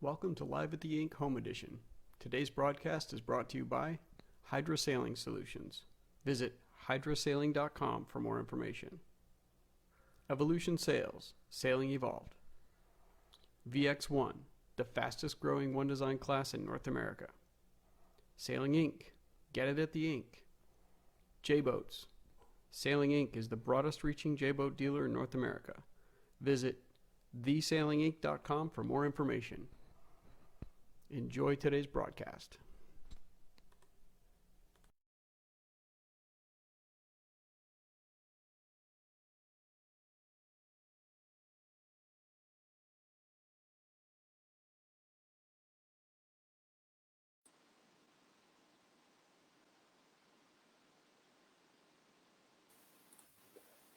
Welcome to Live at the Ink Home Edition. Today's broadcast is brought to you by Hydra Sailing Solutions. Visit hydrasailing.com for more information. Evolution Sails, Sailing Evolved. VX1, the fastest growing one design class in North America. Sailing Inc., get it at the ink. J-Boats. Sailing Inc. is the broadest reaching J-Boat dealer in North America. Visit thesailinginc.com for more information. Enjoy today's broadcast.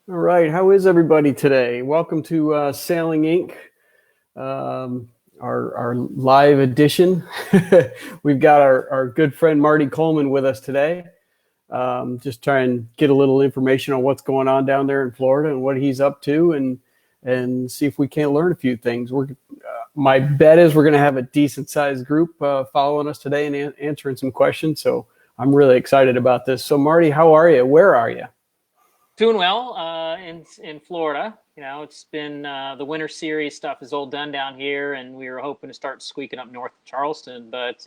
All right, how is everybody today? Welcome to Sailing Inc., our live edition. We've got our good friend Marty Kullman with us today. Just try and get a little information on what's going on down there in Florida and what he's up to, and see if we can't learn a few things. My bet is we're going to have a decent sized group following us today and answering some questions. So I'm really excited about this. So Marty, how are you? Where are you? Doing well in Florida. You know, it's been the winter series stuff is all done down here, and we were hoping to start squeaking up north of Charleston. But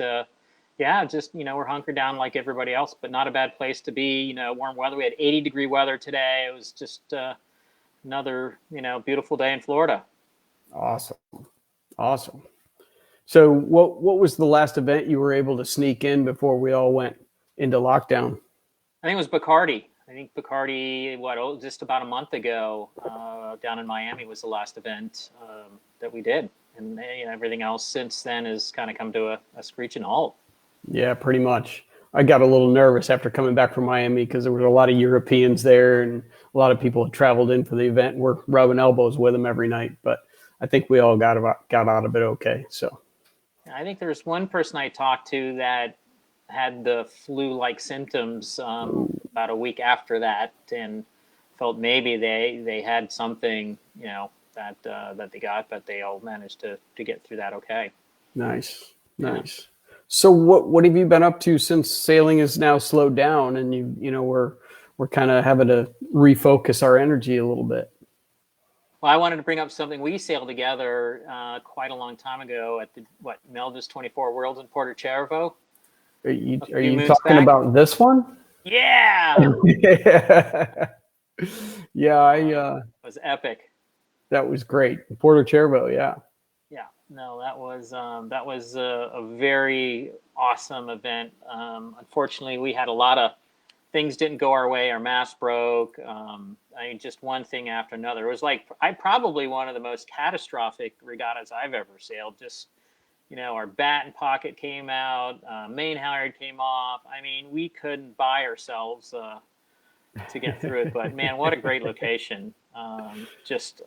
yeah, just we're hunkered down like everybody else, but not a bad place to be. Warm weather. We had 80-degree weather today. It was just another beautiful day in Florida. Awesome. So what was the last event you were able to sneak in before we all went into lockdown? I think it was Bacardi. Just about a month ago, down in Miami was the last event that we did. And everything else since then has kind of come to a screeching halt. Yeah, pretty much. I got a little nervous after coming back from Miami because there were a lot of Europeans there and a lot of people had traveled in for the event. We're rubbing elbows with them every night, but I think we all got out of it okay. So I think there's one person I talked to that had the flu-like symptoms about a week after that, and felt maybe they had something that they got, but they all managed to get through that okay. Nice. So what have you been up to since sailing is now slowed down and we're kind of having to refocus our energy a little bit? Well, I wanted to bring up something we sailed together quite a long time ago at the Melvis 24 Worlds in Puerto Cervo. Are you talking about this one? Yeah. Yeah, it was epic. That was great. Puerto Cervo, yeah. Yeah, no, that was a very awesome event. Unfortunately, we had a lot of things didn't go our way. Our mast broke. Just one thing after another. It was like probably one of the most catastrophic regattas I've ever sailed. Just our batten pocket came out, main halyard came off. I mean, we couldn't buy ourselves to get through it. But man, what a great location! Just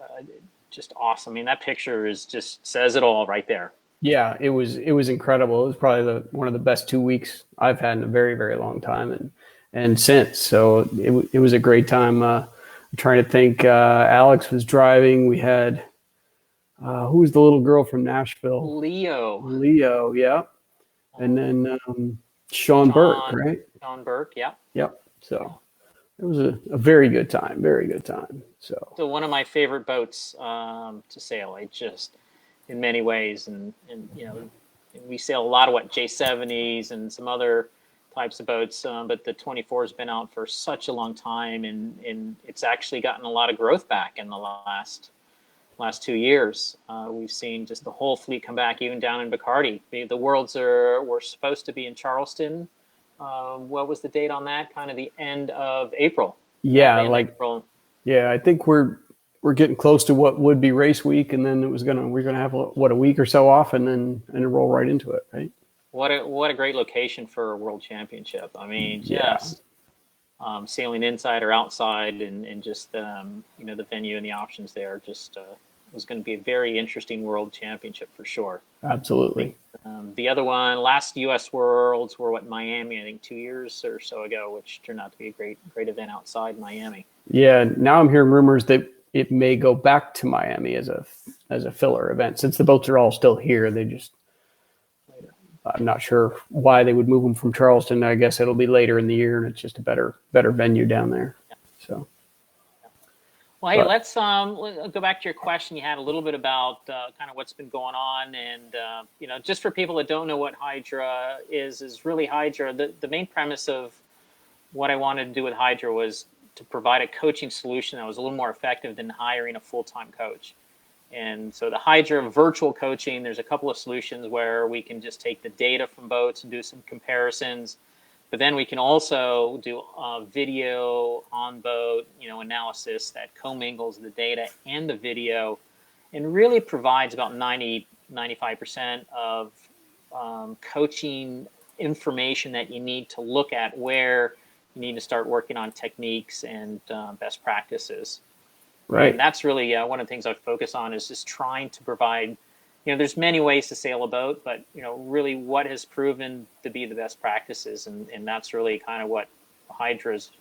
awesome. I mean, that picture just says it all right there. Yeah, it was incredible. It was probably one of the best 2 weeks I've had in a very, very long time, and since. So it was a great time. I'm trying to think. Alex was driving. We had. Who was the little girl from Nashville? Leo, yeah. And then Sean Burke, right? Sean Burke, yeah. Yep. So it was a very good time, So one of my favorite boats to sail. In many ways, and we sail a lot of J70s and some other types of boats, but the 24 has been out for such a long time, and it's actually gotten a lot of growth back in the last 2 years. We've seen just the whole fleet come back, even down in Bacardi. The Worlds were supposed to be in Charleston. What was the date on that? Kind of the end of April. Yeah, April. Yeah, I think we're getting close to what would be race week, and then we're gonna have a week or so off, and roll right into it, right? What a great location for a world championship. I mean, sailing inside or outside, and just the venue and the options there just was going to be a very interesting world championship for sure. Absolutely. The other one, last U.S. Worlds were Miami, I think 2 years or so ago, which turned out to be a great event outside Miami. Yeah, now I'm hearing rumors that it may go back to Miami as a filler event since the boats are all still here. They just I'm not sure why they would move them from Charleston. I guess it'll be later in the year, and it's just a better venue down there. So. Well, hey, let's go back to your question. You had a little bit about kind of what's been going on, and just for people that don't know what Hydra is really Hydra. The main premise of what I wanted to do with Hydra was to provide a coaching solution that was a little more effective than hiring a full-time coach. And so the Hydra virtual coaching, there's a couple of solutions where we can just take the data from boats and do some comparisons. But then we can also do video on boat, analysis that commingles the data and the video, and really provides about 95% of coaching information that you need to look at where you need to start working on techniques and best practices. Right. And that's really one of the things I focus on, is just trying to provide. There's many ways to sail a boat, but really what has proven to be the best practices, and that's really kind of what Hydra is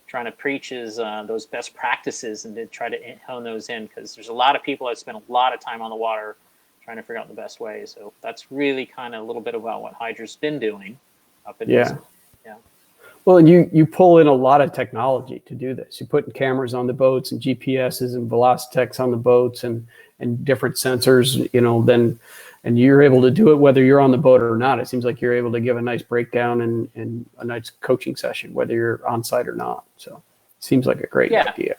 trying to preach, is those best practices, and to try to hone those in, because there's a lot of people that spend a lot of time on the water trying to figure out the best way. So that's really kind of a little bit about what Hydra's been doing up in this. Yeah. Well, and you pull in a lot of technology to do this. You're putting cameras on the boats and GPSs and Velocitechs on the boats and different sensors, and you're able to do it whether you're on the boat or not. It seems like you're able to give a nice breakdown and a nice coaching session, whether you're on site or not. So it seems like a great idea.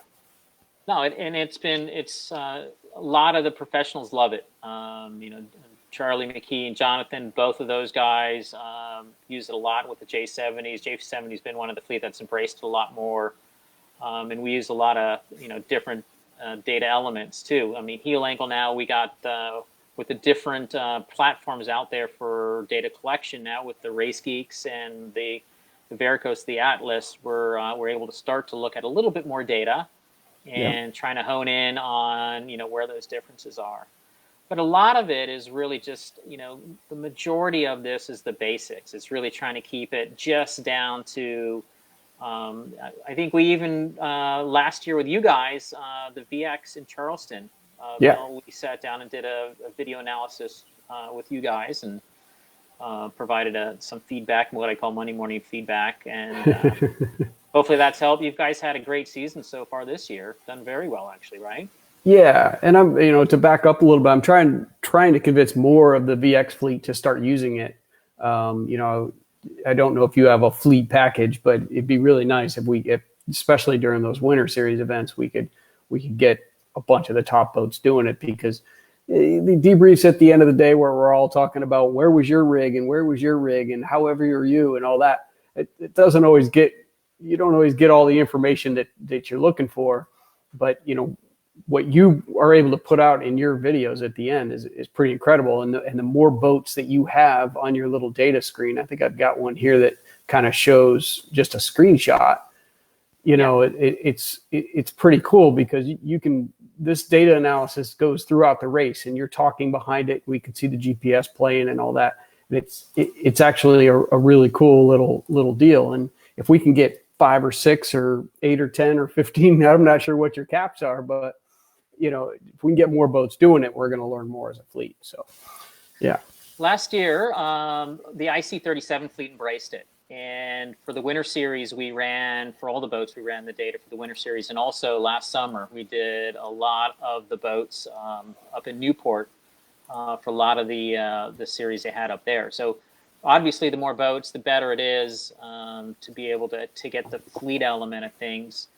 No, it's a lot of the professionals love it. Charlie McKee and Jonathan, both of those guys use it a lot with the J70s. J70's been one of the fleet that's embraced it a lot more. And we use a lot of, different data elements too. I mean, heel angle now, we got with the different platforms out there for data collection now, with the Race Geeks and the Varicose, the Atlas, we're able to start to look at a little bit more data and trying to hone in on, where those differences are. But a lot of it is really just, the majority of this is the basics. It's really trying to keep it just down to, I think we even, last year with you guys, the VX in Charleston, we sat down and did a video analysis with you guys, and provided some feedback, what I call Monday morning feedback. And hopefully that's helped. You guys had a great season so far this year. Done very well, actually, right? Yeah, and I'm, to back up a little bit, I'm trying to convince more of the VX fleet to start using it. I don't know if you have a fleet package, but it'd be really nice if especially during those winter series events, we could get a bunch of the top boats doing it, because the debriefs at the end of the day, where we're all talking about where was your rig and however are you and all that, it doesn't always you don't always get all the information that you're looking for, but what you are able to put out in your videos at the end is pretty incredible. And the more boats that you have on your little data screen, I think I've got one here that kind of shows just a screenshot. It's pretty cool, because this data analysis goes throughout the race, and you're talking behind it. We can see the GPS playing and all that. And it's actually a really cool little deal. And if we can get 5 or 6 or 8 or 10 or 15, I'm not sure what your caps are, but if we can get more boats doing it, we're going to learn more as a fleet. So, yeah. Last year, the IC37 fleet embraced it. And for the Winter Series, for all the boats, we ran the data for the Winter Series. And also last summer, we did a lot of the boats up in Newport for a lot of the series they had up there. So obviously, the more boats, the better it is to be able to get the fleet element of things.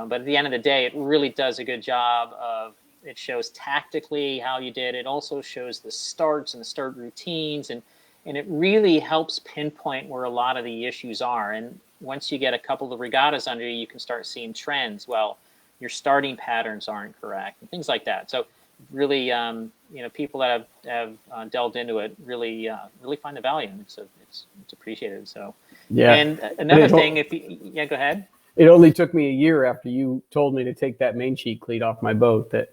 But at the end of the day, it really does a good job of, it shows tactically how you did. It also shows the starts and the start routines, and it really helps pinpoint where a lot of the issues are. And once you get a couple of regattas under you, you can start seeing trends. Well, your starting patterns aren't correct, and things like that. So really, people that have delved into it really find the value, and it's appreciated. So yeah. And another thing, go ahead. It only took me a year after you told me to take that main sheet cleat off my boat that,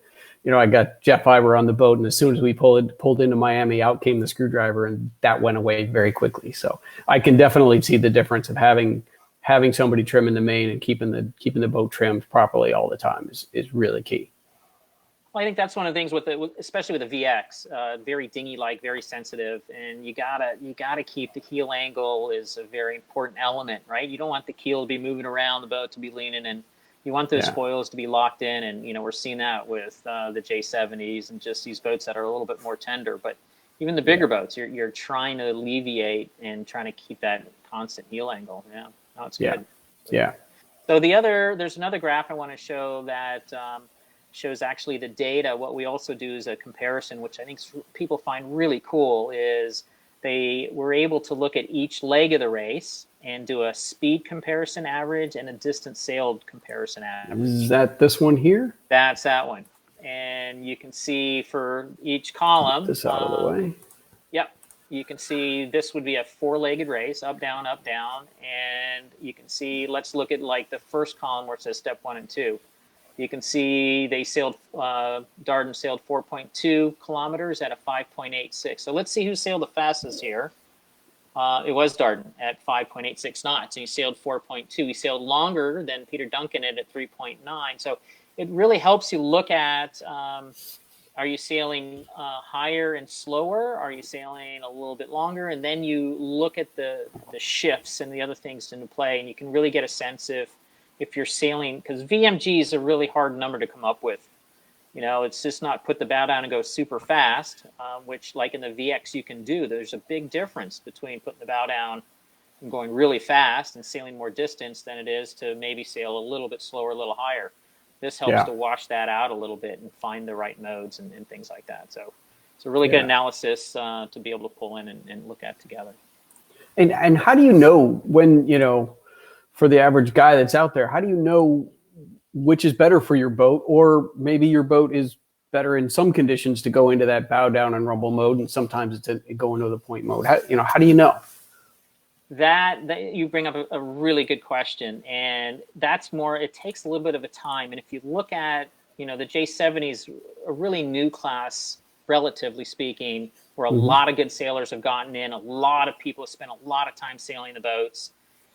I got jet fiber on the boat, and as soon as we pulled into Miami, out came the screwdriver, and that went away very quickly. So I can definitely see the difference of having somebody trimming the main and keeping the boat trimmed properly all the time is really key. Well, I think that's one of the things especially with the VX, very dinghy-like, very sensitive, and you gotta keep the keel angle is a very important element, right? You don't want the keel to be moving around, the boat to be leaning, and you want those foils to be locked in. And we're seeing that with the J70s and just these boats that are a little bit more tender. But even the bigger boats, you're trying to alleviate and trying to keep that constant heel angle. Yeah, no, it's good. Yeah. So there's another graph I want to show that shows actually the data. What we also do is a comparison, which I think people find really cool, is they were able to look at each leg of the race and do a speed comparison average and a distance sailed comparison average. Is that this one here? That's that one. And you can see for each column. Get this out of the way. Yep. You can see this would be a four-legged race, up, down, and you can see, let's look at like the first column where it says step 1 and 2. You can see they sailed, Darden sailed 4.2 kilometers at a 5.86. So let's see who sailed the fastest here. It was Darden at 5.86 knots, and he sailed 4.2. He sailed longer than Peter Duncan at 3.9. So it really helps you look at, are you sailing higher and slower? Are you sailing a little bit longer? And then you look at the shifts and the other things into play, and you can really get a sense if you're sailing, because VMG is a really hard number to come up with. It's just not put the bow down and go super fast, which like in the VX you can do. There's a big difference between putting the bow down and going really fast and sailing more distance than it is to maybe sail a little bit slower, a little higher. This helps to wash that out a little bit and find the right modes and things like that. So it's a really good analysis to be able to pull in and look at together. And how do you know when, for the average guy that's out there, how do you know which is better for your boat? Or maybe your boat is better in some conditions to go into that bow down and rumble mode, and sometimes it's go into the point mode. How do you know? That you bring up a really good question, and that's more, it takes a little bit of a time. And if you look at, the J70 is a really new class, relatively speaking, where a lot of good sailors have gotten in, a lot of people have spent a lot of time sailing the boats,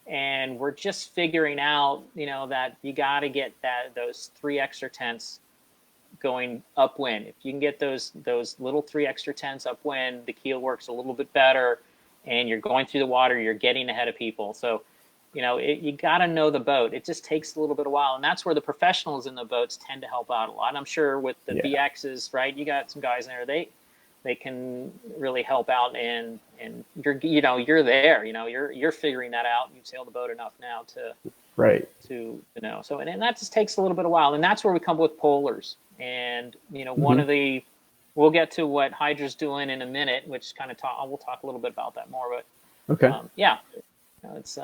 and we're just figuring out, that you got to get those 3 extra tenths going upwind. If you can get those little 3 extra tenths upwind, the keel works a little bit better, and you're going through the water, you're getting ahead of people. So, you got to know the boat. It just takes a little bit of while. And that's where the professionals in the boats tend to help out a lot. I'm sure with the VXs, right, you got some guys in there, they can really help out, and you're there, you're figuring that out. You've sailed the boat enough now to know. So, and that just takes a little bit of while. And that's where we come up with polars. And, one of the, we'll get to what Hydra's doing in a minute, which we'll talk a little bit about that more. But okay, it's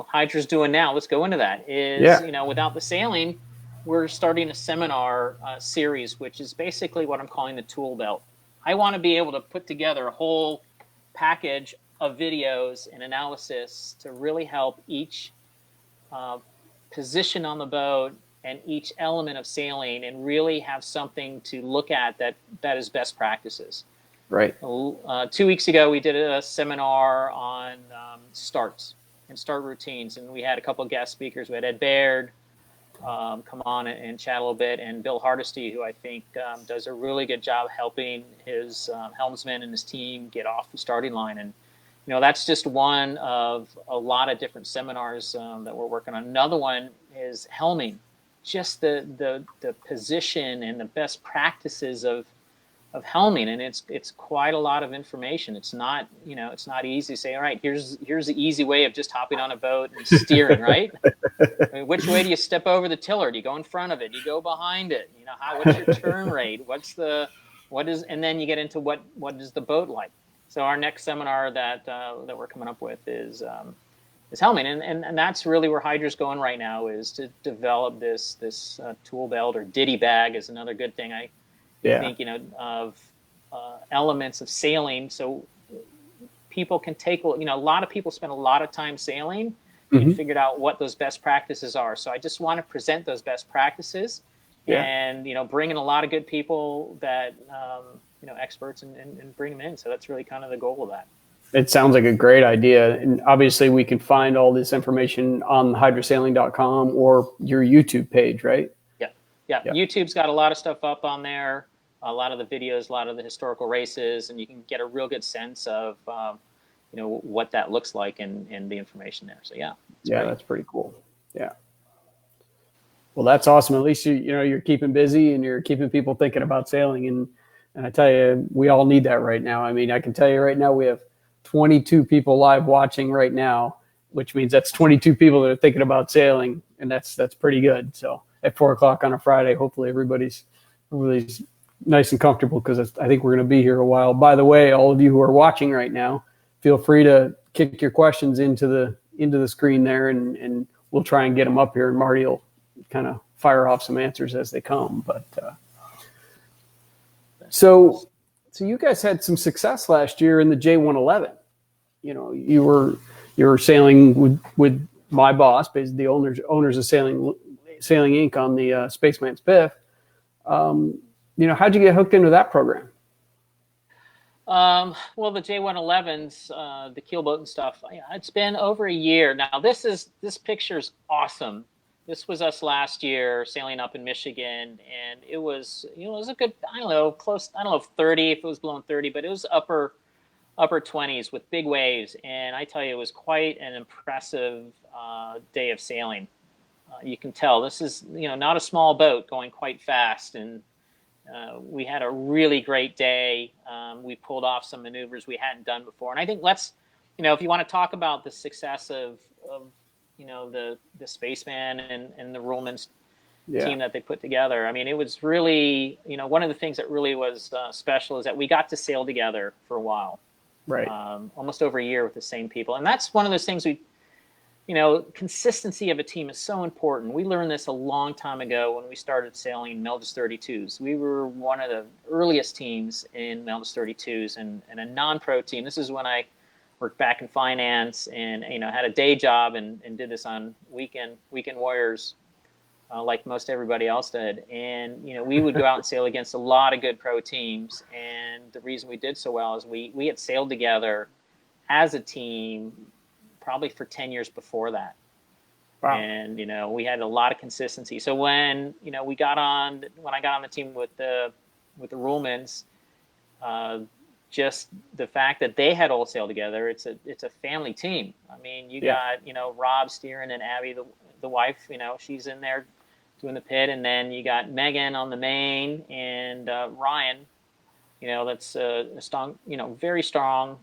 Hydra's doing now. Let's go into that. Is without the sailing, we're starting a seminar series, which is basically what I'm calling the tool belt. I want to be able to put together a whole package of videos and analysis to really help each position on the boat and each element of sailing, and really have something to look at that is best practices. Right. 2 weeks ago, we did a seminar on starts and start routines, and we had a couple of guest speakers. We had Ed Baird come on and chat a little bit, and Bill Hardesty, who I think does a really good job helping his helmsman and his team get off the starting line. And that's just one of a lot of different seminars that we're working on. Another one is helming, just the position and the best practices of helming, and it's quite a lot of information. It's not easy to say, all right, here's the easy way of just hopping on a boat and steering, right? I mean, which way do you step over the tiller? Do you go in front of it? Do you go behind it? What's your turn rate? And then you get into what is the boat like? So our next seminar that we're coming up with is helming, and that's really where Hydra's going right now, is to develop this tool belt, or ditty bag is another good thing. I think, of elements of sailing, so people can take, a lot of people spend a lot of time sailing and figured out what those best practices are. So I just want to present those best practices and, bring in a lot of good people that, experts, and bring them in. So that's really kind of the goal of that. It sounds like a great idea. And obviously we can find all this information on hydrasailing.com or your YouTube page, right? Yeah. Yep. YouTube's got a lot of stuff up on there, a lot of the videos, a lot of the historical races, and you can get a real good sense of, what that looks like and the information there. So yeah. Yeah, that's pretty cool. Yeah. Well, that's awesome. At least you're keeping busy and you're keeping people thinking about sailing. And I tell you, we all need that right now. I mean, I can tell you right now, we have 22 people live watching right now, which means that's 22 people that are thinking about sailing, and that's pretty good. So at 4:00 on a Friday, hopefully everybody's nice and comfortable, because I think we're going to be here a while. By the way, all of you who are watching right now, feel free to kick your questions into the screen there, and we'll try and get them up here, and Marty will kind of fire off some answers as they come. But so you guys had some success last year in the J111. You were sailing with my boss, basically the owners of Sailing Inc. on the Spaceman Spiff. How'd you get hooked into that program? Well, the J111s, the keelboat and stuff, it's been over a year now. This picture's awesome. This was us last year sailing up in Michigan, and it was a good, I don't know if 30, if it was blowing 30, but it was upper 20s with big waves. And I tell you, it was quite an impressive day of sailing. You can tell this is, not a small boat going quite fast. And we had a really great day. We pulled off some maneuvers we hadn't done before. And I think if you want to talk about the success of the Spaceman and the Ruhlman's team that they put together. I mean, it was really, one of the things that really was special is that we got to sail together for a while. Right. Almost over a year with the same people. And that's one of those things consistency of a team is so important. We learned this a long time ago when we started sailing Melges 32s. We were one of the earliest teams in Melges 32s and a non-pro team. This is when I worked back in finance and, had a day job and did this on weekend warriors like most everybody else did. And, we would go out and sail against a lot of good pro teams. And the reason we did so well is we had sailed together as a team probably for 10 years before that. Wow. And, we had a lot of consistency. So when I got on the team with the Ruhlmans, just the fact that they had all sailed together, it's a family team. I mean, you got, Rob steering and Abby, the wife, she's in there doing the pit. And then you got Megan on the main and Ryan, that's a strong, very strong,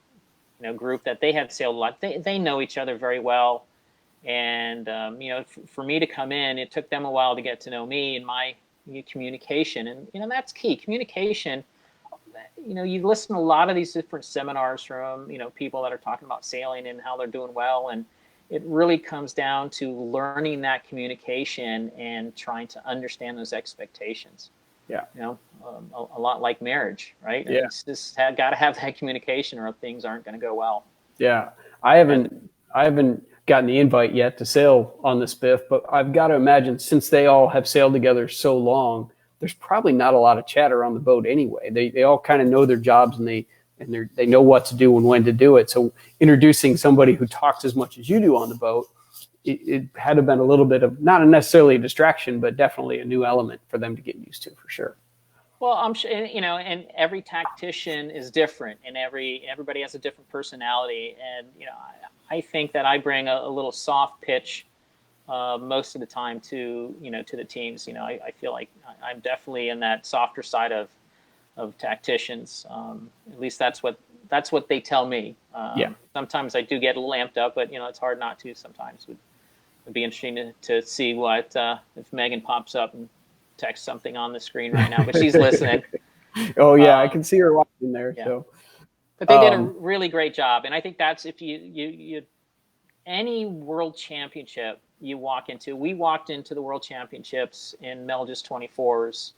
group that they had sailed a lot. They know each other very well. And, for me to come in, it took them a while to get to know me and my communication. And, that's key. Communication, you listen to a lot of these different seminars from, people that are talking about sailing and how they're doing well. And it really comes down to learning that communication and trying to understand those expectations. Yeah. A lot like marriage, right? Yeah. It's just got to have that communication or things aren't going to go well. Yeah. I haven't gotten the invite yet to sail on the Spiff, but I've got to imagine since they all have sailed together so long, there's probably not a lot of chatter on the boat anyway. They all kind of know their jobs and they know what to do and when to do it. So introducing somebody who talks as much as you do on the boat, it had to have been a little bit of not necessarily a distraction, but definitely a new element for them to get used to for sure. Well, I'm sure, and every tactician is different, and everybody has a different personality. And, I think that I bring a little soft pitch most of the time to the teams. I feel like I'm definitely in that softer side of tacticians. At least that's what they tell me. Sometimes I do get a little amped up, but, it's hard not to sometimes. It'd be interesting to see what if Megan pops up and texts something on the screen right now, but she's listening. Oh yeah, I can see her watching there. Yeah. So, but they did a really great job, and I think that's if you any world championship you walk into. We walked into the world championships in Melges 24s,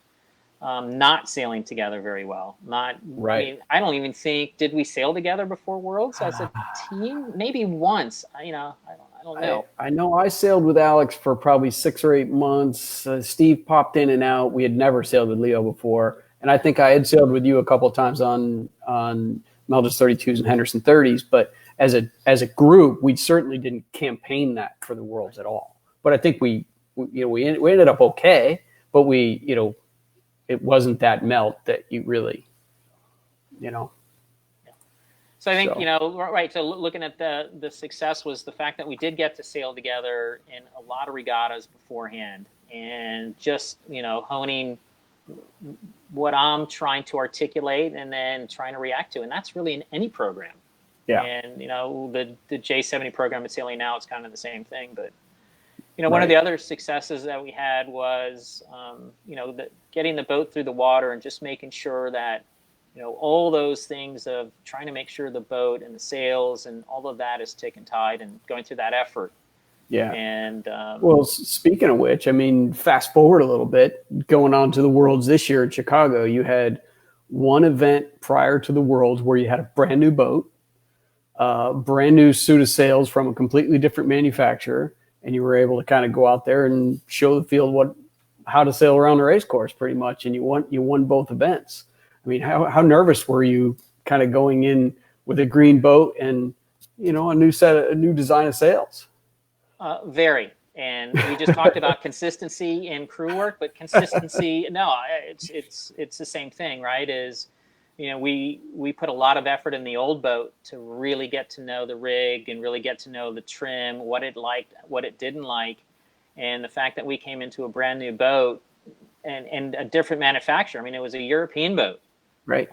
not sailing together very well. Not right. I mean, I don't even think did we sail together before Worlds as a team? Maybe once. I don't know. I know I sailed with Alex for probably 6 or 8 months. Steve popped in and out. We had never sailed with Leo before. And I think I had sailed with you a couple of times on Melges 32s and Henderson 30s. But as a group, we certainly didn't campaign that for the Worlds at all. But I think we ended up okay. but we, it wasn't that melt that you really, So I think, right. So looking at the success was the fact that we did get to sail together in a lot of regattas beforehand, and just, honing what I'm trying to articulate and then trying to react to. And that's really in any program. Yeah. And, the J70 program at Sailing Now, it's kind of the same thing. But, one of the other successes that we had was, getting the boat through the water and just making sure that, all those things of trying to make sure the boat and the sails and all of that is tick and tied and going through that effort. Yeah. And well, speaking of which, I mean, fast forward a little bit, going on to the Worlds this year in Chicago, you had one event prior to the Worlds where you had a brand new boat, brand new suit of sails from a completely different manufacturer, and you were able to kind of go out there and show the field how to sail around the race course pretty much, and you won both events. I mean, how nervous were you kind of going in with a green boat and, a new design of sails? Very. And we just talked about consistency in crew work, but consistency, no, it's the same thing, right? We put a lot of effort in the old boat to really get to know the rig and really get to know the trim, what it liked, what it didn't like. And the fact that we came into a brand new boat and a different manufacturer. I mean, it was a European boat. Right.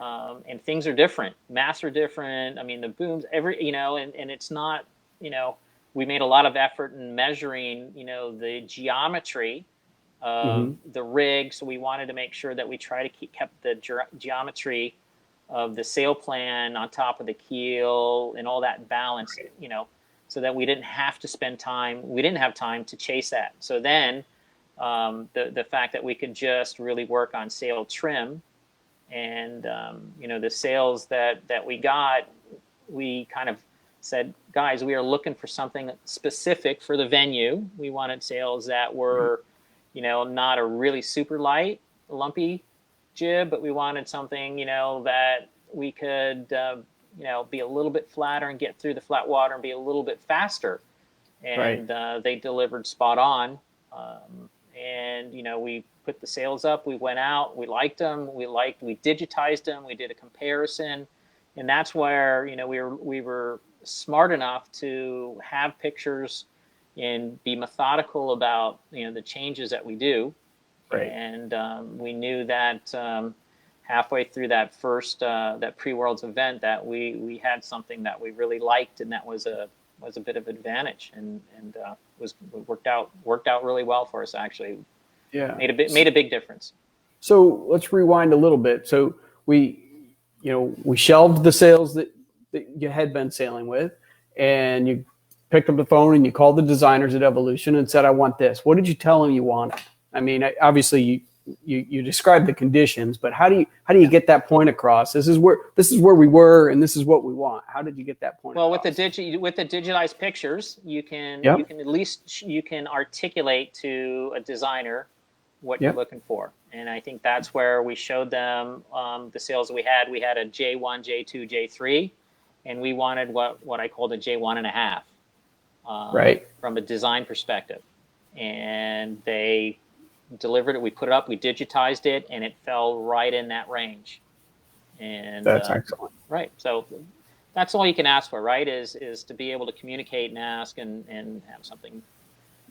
And things are different. Masts are different. I mean, the booms, and it's not, we made a lot of effort in measuring, the geometry of the rig. So we wanted to make sure that we kept the geometry of the sail plan on top of the keel and all that balanced, so that we didn't have to spend time. We didn't have time to chase that. So then the fact that we could just really work on sail trim. And, the sails that we got, we kind of said, guys, we are looking for something specific for the venue. We wanted sails that were, not a really super light, lumpy jib, but we wanted something, that we could, be a little bit flatter and get through the flat water and be a little bit faster. And they delivered spot on. And, we put the sails up, we went out, we liked them, we digitized them, we did a comparison. And that's where, we were smart enough to have pictures and be methodical about, the changes that we do. Right. And we knew that halfway through that first, that pre-Worlds event, that we had something that we really liked, and that was a bit of advantage, and worked out really well for us, actually. Yeah, made a big difference. So let's rewind a little bit. So we shelved the sails that you had been sailing with, and you picked up the phone and you called the designers at Evolution and said, I want this. What did you tell them you wanted? I mean, obviously you described the conditions, but how do you get that point across? This is where we were, and this is what we want. How did you get that point across? Well, with the digitized pictures, you can at least articulate to a designer what you're looking for. And I think that's where we showed them the sails we had. We had a J1, J2, J3, and we wanted what I called a J1.5 from a design perspective. And they delivered it. We put it up, we digitized it, and it fell right in that range. And that's excellent. Right. So that's all you can ask for, right? Is to be able to communicate and ask and have something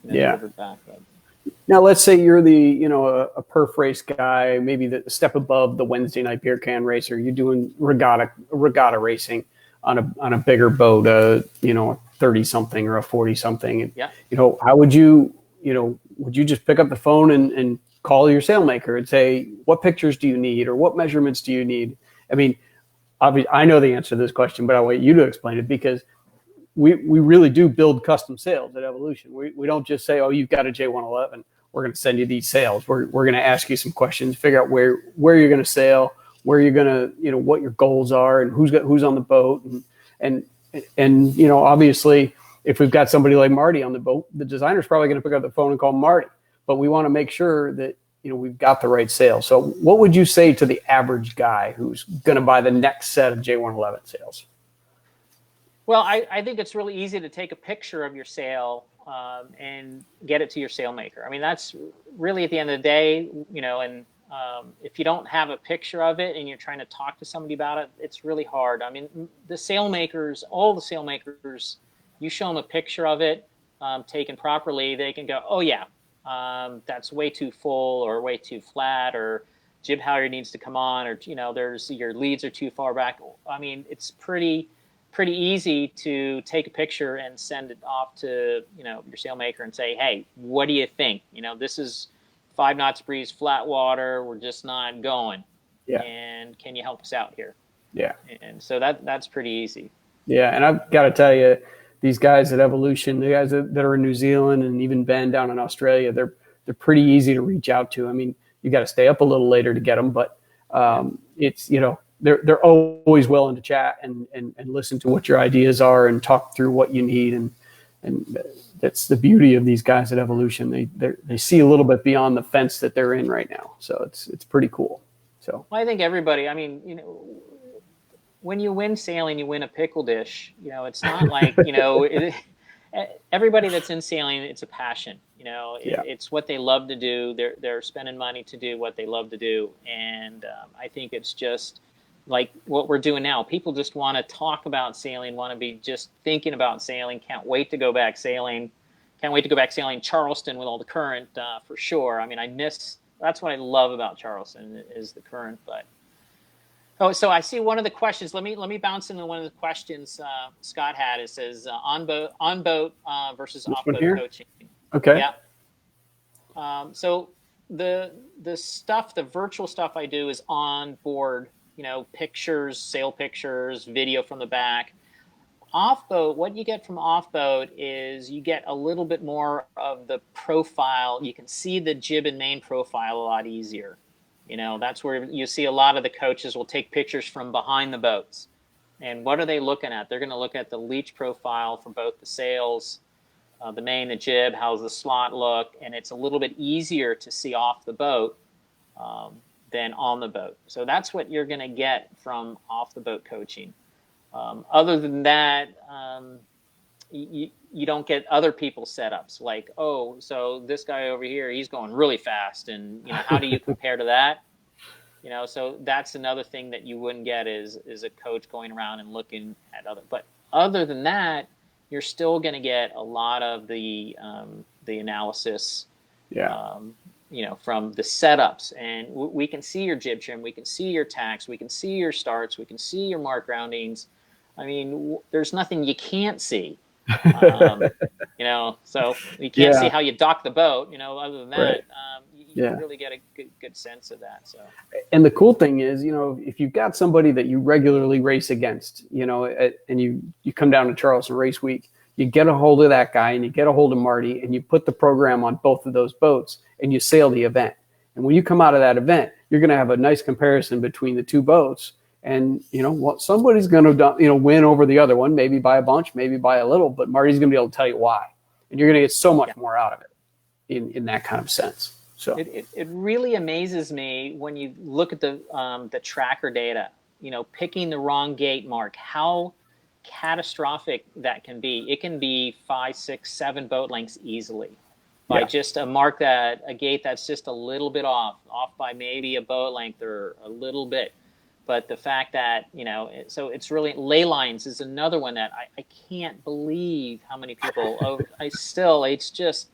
delivered back. Now, let's say you're a perf race guy, maybe the step above the Wednesday night beer can racer. You're doing regatta racing on a bigger boat, a 30-something or a 40-something. Yeah. How would you just pick up the phone and call your sailmaker and say, what pictures do you need, or what measurements do you need? I mean, obviously, I know the answer to this question, but I want you to explain it, because we really do build custom sails at Evolution. We don't just say, oh, you've got a J111, we're going to send you these sails. We're going to ask you some questions, figure out where you're going to sail, where you're going to, what your goals are, and who's on the boat. And obviously, if we've got somebody like Marty on the boat, the designer's probably going to pick up the phone and call Marty. But we want to make sure that, we've got the right sail. So what would you say to the average guy who's going to buy the next set of J111 sails? Well, I think it's really easy to take a picture of your sail and get it to your sailmaker. I mean, that's really at the end of the day, and if you don't have a picture of it and you're trying to talk to somebody about it, it's really hard. I mean, all the sailmakers, you show them a picture of it taken properly, they can go, oh yeah, that's way too full or way too flat, or jib halyard needs to come on, or there's your leads are too far back. I mean, it's pretty easy to take a picture and send it off to your sailmaker and say, hey, what do you think? This is 5 knots breeze, flat water, we're just not going. Yeah. And can you help us out here? Yeah. And so that's pretty easy. Yeah, and I've got to tell you, these guys at Evolution, the guys that are in New Zealand and even Ben down in Australia, they're pretty easy to reach out to. I mean, you got to stay up a little later to get them, but it's they're always willing to chat and listen to what your ideas are and talk through what you need, and that's the beauty of these guys at Evolution. They see a little bit beyond the fence that they're in right now, so it's pretty cool. So well, I think everybody. I mean, when you win sailing, you win a pickle dish. It's not like everybody that's in sailing, it's a passion. It's what they love to do. They're spending money to do what they love to do, and I think it's just like what we're doing now. People just want to talk about sailing, want to be just thinking about sailing. Can't wait to go back sailing. Can't wait to go back sailing Charleston with all the current for sure. I mean, that's what I love about Charleston is the current. But so I see one of the questions. Let me bounce into one of the questions Scott had. It says on boat versus off boat coaching. Okay. Yeah. So the stuff, the virtual stuff I do is on board. Pictures, sail pictures, video from the back. Off boat, what you get from off boat is you get a little bit more of the profile. You can see the jib and main profile a lot easier. That's where you see a lot of the coaches will take pictures from behind the boats. And what are they looking at? They're going to look at the leach profile for both the sails, the main, the jib, how's the slot look, and it's a little bit easier to see off the boat than on the boat. So that's what you're going to get from off the boat coaching. Other than that, you don't get other people's setups like, oh, so this guy over here, he's going really fast, and how do you compare to that? So that's another thing that you wouldn't get is a coach going around and looking at other. But other than that, you're still going to get a lot of the analysis. Yeah. From the setups, and we can see your jib trim, we can see your tacks, we can see your starts, we can see your mark roundings. I mean, there's nothing you can't see. So you can't see how you dock the boat. Other than that, right. You really get a good sense of that. So, and the cool thing is, if you've got somebody that you regularly race against, and you come down to Charleston race week, you get a hold of that guy and you get a hold of Marty and you put the program on both of those boats and you sail the event. And when you come out of that event, you're going to have a nice comparison between the two boats. And, somebody's going to, win over the other one, maybe by a bunch, maybe by a little, but Marty's going to be able to tell you why. And you're going to get so much more out of it in that kind of sense. So it really amazes me when you look at the tracker data, picking the wrong gate mark, how catastrophic that can be. It can be 5, 6, 7 boat lengths easily by just a gate that's just a little bit off by maybe a boat length or a little bit. But the fact that, so it's really, ley lines is another one that I can't believe how many people, it's just,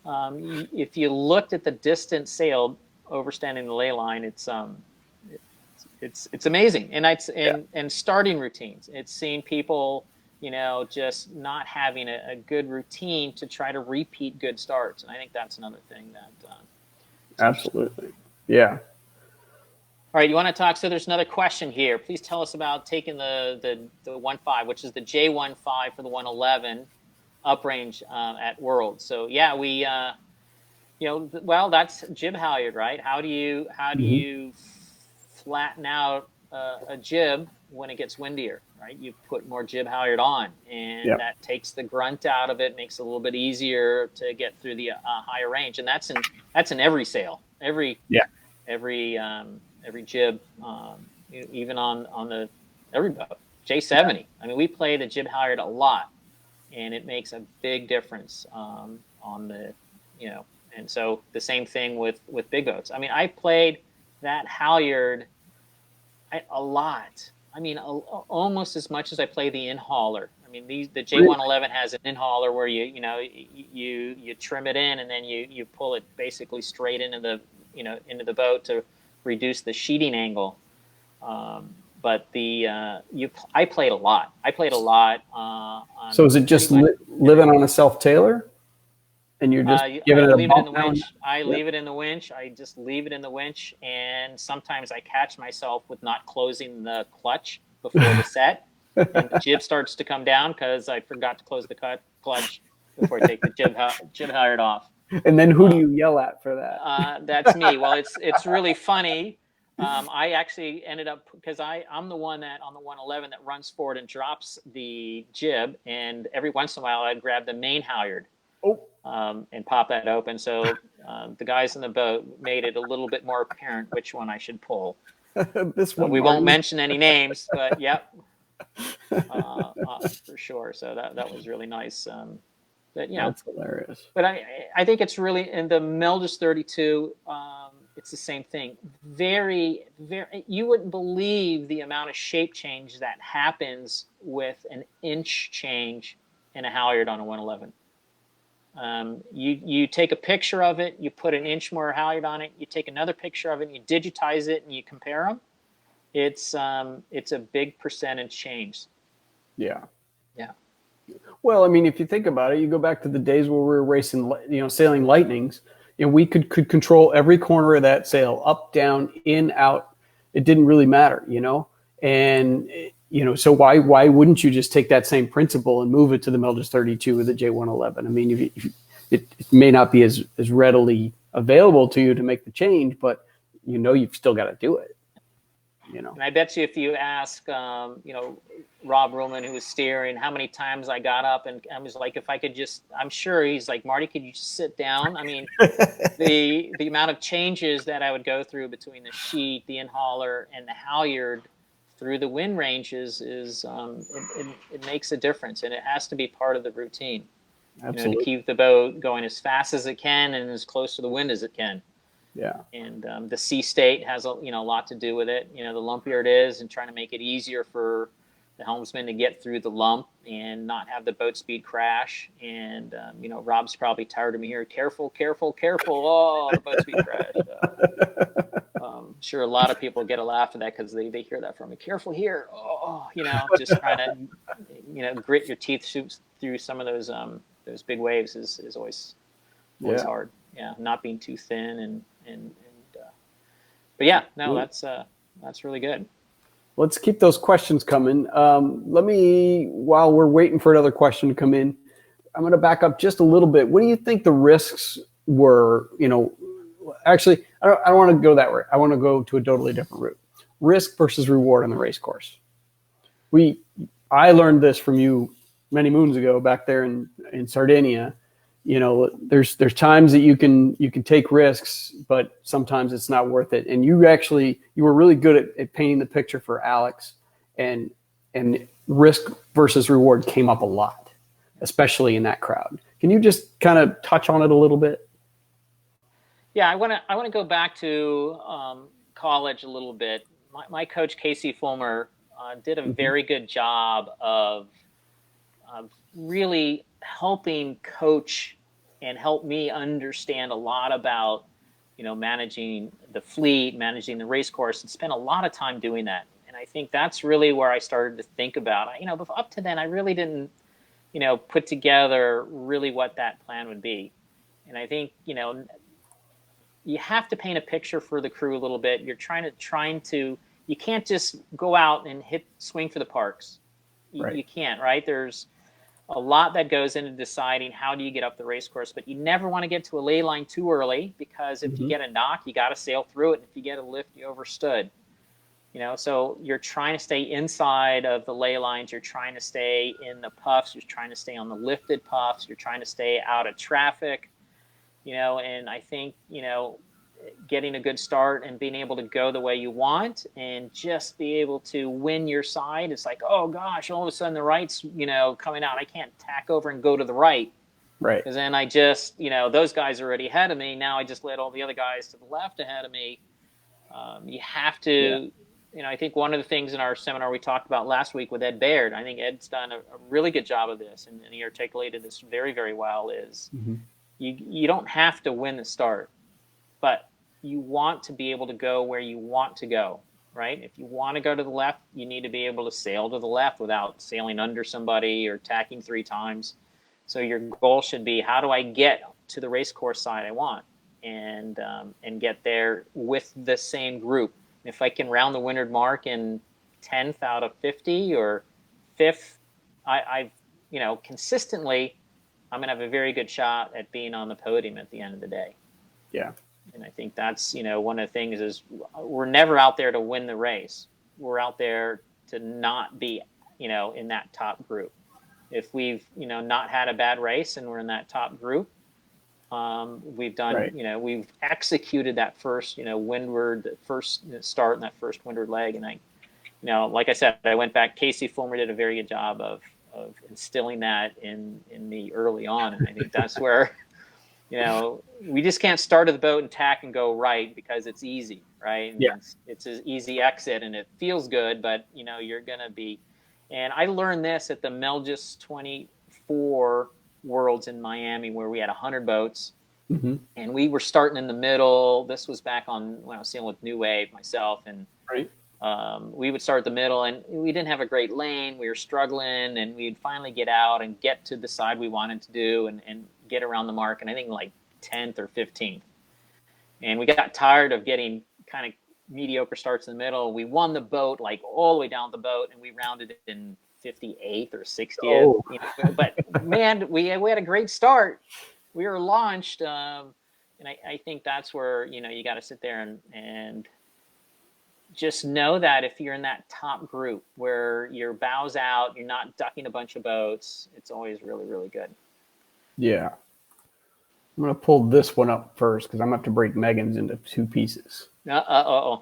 if you looked at the distance sailed overstanding the ley line, it's amazing. And starting routines. It's seeing people, just not having a good routine to try to repeat good starts. And I think that's another thing that. Absolutely. Yeah. All right. You want to talk? So there's another question here. Please tell us about taking the 1.5, which is the J15 for the 111 uprange at World. So yeah, we, well, that's jib halyard, right? How do you flatten out a jib when it gets windier, right? You put more jib halyard on, and that takes the grunt out of it, makes it a little bit easier to get through the higher range, and that's in every sail, every jib, even on the every boat. J70. I mean, we play the jib halyard a lot, and it makes a big difference on the, and so the same thing with big boats. I mean, I played that halyard a lot. I mean, almost as much as I play the in-hauler. I mean, the J111 has an in-hauler where you trim it in, and then you pull it basically straight into the boat to reduce the sheeting angle. But I played a lot. So is it just living on a self-tailer? And you're just giving it a bump down? I leave it in the winch. I just leave it in the winch, and sometimes I catch myself with not closing the clutch before the set, and the jib starts to come down because I forgot to close the clutch before I take the jib halyard off. And then who do you yell at for that? That's me. Well, it's really funny. I actually ended up, because I'm the one that on the 111 that runs forward and drops the jib, and every once in a while I'd grab the main halyard. And pop that open. So the guys in the boat made it a little bit more apparent which one I should pull. This one, we won't mention any names, but yep, for sure. So that was really nice. But that's hilarious. But I think it's really in the Meldus 32. It's the same thing. Very, very. You wouldn't believe the amount of shape change that happens with an inch change in a halyard on a 111. You take a picture of it, you put an inch more halyard on it, you take another picture of it, and you digitize it, and you compare them. It's a big percentage change. Yeah. Yeah. Well, I mean, if you think about it, you go back to the days where we were racing, sailing Lightnings. We could control every corner of that sail, up, down, in, out. It didn't really matter, and. So why wouldn't you just take that same principle and move it to the Meldus 32 with the J111? I mean, it may not be as readily available to you to make the change, but you've still got to do it. And I bet you if you ask, Rob Ruhlman, who was steering, how many times I got up and I was like, if I could just, I'm sure he's like, Marty, could you just sit down? I mean, the amount of changes that I would go through between the sheet, the in-hauler, and the halyard through the wind ranges is it makes a difference, and it has to be part of the routine. Absolutely. To keep the boat going as fast as it can and as close to the wind as it can. Yeah. And the sea state has a lot to do with it. The lumpier it is, and trying to make it easier for the helmsman to get through the lump and not have the boat speed crash. And Rob's probably tired of me here. Careful, careful, careful! Oh, the boat speed crash. Sure, a lot of people get a laugh at that because they hear that from me. Careful here! Oh, just trying to grit your teeth through some of those big waves is always hard. Yeah, not being too thin but yeah, no, that's really good. Let's keep those questions coming. While we're waiting for another question to come in, I'm going to back up just a little bit. What do you think the risks were? Actually, I don't want to go that way. I want to go to a totally different route. Risk versus reward on the race course. I learned this from you many moons ago back there in Sardinia. There's times that you can take risks, but sometimes it's not worth it. And you were really good at painting the picture for Alex, and risk versus reward came up a lot, especially in that crowd. Can you just kind of touch on it a little bit? Yeah, I want to go back to college a little bit. My coach Casey Fulmer did a very good job of really helping coach and help me understand a lot about managing the fleet, managing the race course, and spent a lot of time doing that. And I think that's really where I started to think about. Up to then I really didn't put together really what that plan would be. And I think you have to paint a picture for the crew a little bit. You're trying to, you can't just go out and swing for the parks. You can't, right? There's a lot that goes into deciding how do you get up the race course, but you never want to get to a ley line too early, because if you get a knock, you got to sail through it. If you get a lift, you overstood. So you're trying to stay inside of the ley lines. You're trying to stay in the puffs. You're trying to stay on the lifted puffs. You're trying to stay out of traffic. And I think, getting a good start and being able to go the way you want and just be able to win your side. It's like, oh gosh, all of a sudden the right's, coming out. I can't tack over and go to the right. Right. Because then I just, those guys are already ahead of me. Now I just let all the other guys to the left ahead of me. You have to, I think one of the things in our seminar we talked about last week with Ed Baird, I think Ed's done a really good job of this, and he articulated this very, very well, is you don't have to win the start, but you want to be able to go where you want to go, right? If you want to go to the left, you need to be able to sail to the left without sailing under somebody or tacking 3 times. So your goal should be, how do I get to the race course side I want, and get there with the same group. If I can round the windward mark in 10th out of 50 or 5th, I've consistently, I'm going to have a very good shot at being on the podium at the end of the day. Yeah. And I think that's, one of the things is we're never out there to win the race. We're out there to not be, in that top group. If we've, not had a bad race and we're in that top group, we've done, we've executed that first, windward, the first start in that first windward leg. And I, like I said, I went back, Casey Fulmer did a very good job of instilling that in me early on. And I think that's where, we just can't start at the boat and tack and go right because it's easy, right? And it's an easy exit and it feels good, but you're going to be, and I learned this at the Melgis 24 Worlds in Miami, where we had 100 boats, and we were starting in the middle. This was back on when I was sailing with New Wave myself, and we would start at the middle, and we didn't have a great lane. We were struggling, and we'd finally get out and get to the side we wanted to do, and get around the mark, and I think like 10th or 15th. And we got tired of getting kind of mediocre starts in the middle. We won the boat, like all the way down the boat, and we rounded it in 58th or 60th. Oh. But man, we had a great start. We were launched, and I think that's where you got to sit there and just know that if you're in that top group where your bow's out, you're not ducking a bunch of boats, it's always really, really good. Yeah. I'm going to pull this one up first because I'm going to have to break Megan's into 2 pieces. Let's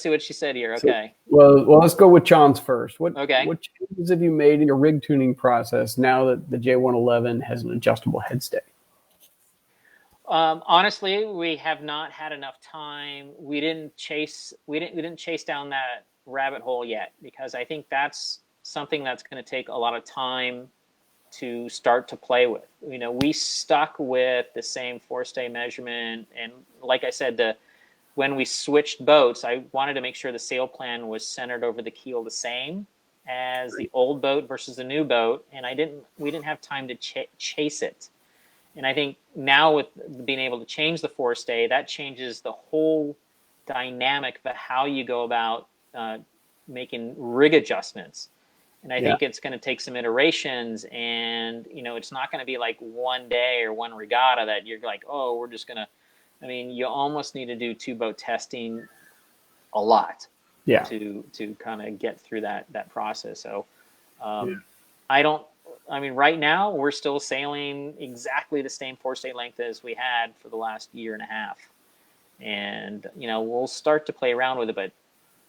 see what she said here. Okay. So, well, let's go with John's first. What changes have you made in your rig tuning process now that the J111 has an adjustable headstay? Honestly, we have not had enough time. We didn't chase down that rabbit hole yet, because I think that's something that's going to take a lot of time to start to play with. We stuck with the same forestay measurement, and like I said, when we switched boats, I wanted to make sure the sail plan was centered over the keel the same as the old boat versus the new boat, and we didn't have time to chase it. And I think now with being able to change the forestay, that changes the whole dynamic of how you go about making rig adjustments. And I think it's going to take some iterations, and it's not going to be like one day or one regatta that you're like, oh, we're just going to. I mean, you almost need to do 2 boat testing a lot, to kind of get through that process. So, right now we're still sailing exactly the same forestay length as we had for the last year and a half, and we'll start to play around with it, but.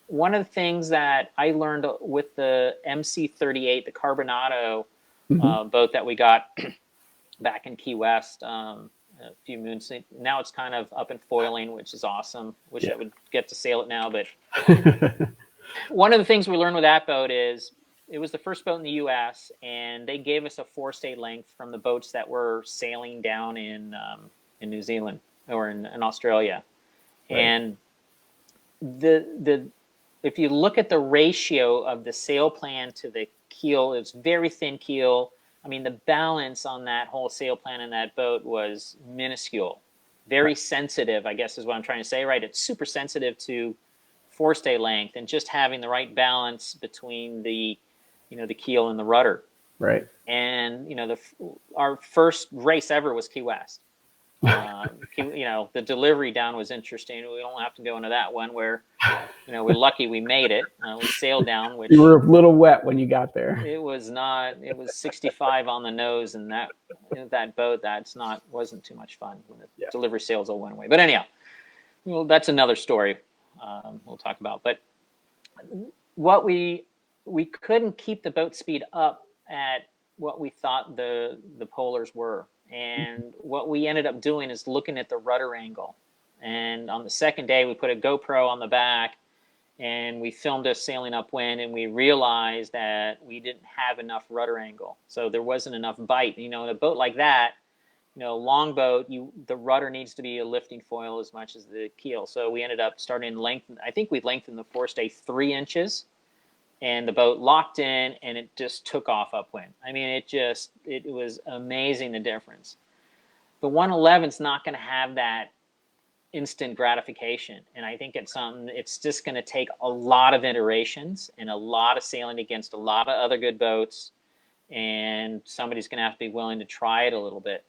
One of the things that I learned with the MC38, the Carbonado boat that we got back in Key West a few moons. Now it's kind of up and foiling, which is awesome. Wish I would get to sail it now. But one of the things we learned with that boat is it was the first boat in the U.S., and they gave us a forestay length from the boats that were sailing down in New Zealand or in Australia. Right. And if you look at the ratio of the sail plan to the keel, it's very thin keel. I mean, the balance on that whole sail plan in that boat was minuscule. Very sensitive, I guess is what I'm trying to say, right? It's super sensitive to forestay length and just having the right balance between the keel and the rudder. Right. And, our first race ever was Key West. The delivery down was interesting. We don't have to go into that one where, we're lucky we made it. We sailed down, which You were a little wet when you got there. it was not. It was 65 on the nose, and that boat wasn't too much fun when the delivery sails all went away. But anyhow, that's another story we'll talk about. But what we couldn't keep the boat speed up at what we thought the polars were. And what we ended up doing is looking at the rudder angle. And on the second day, we put a GoPro on the back and we filmed us sailing upwind, and we realized that we didn't have enough rudder angle. So there wasn't enough bite. In a boat like that, long boat, the rudder needs to be a lifting foil as much as the keel. So we ended up starting to lengthen. I think we lengthened the forestay 3 inches. And the boat locked in, and it just took off upwind. I mean, it was amazing, the difference. The 111's not going to have that instant gratification. And I think it's just going to take a lot of iterations and a lot of sailing against a lot of other good boats. And somebody's going to have to be willing to try it a little bit.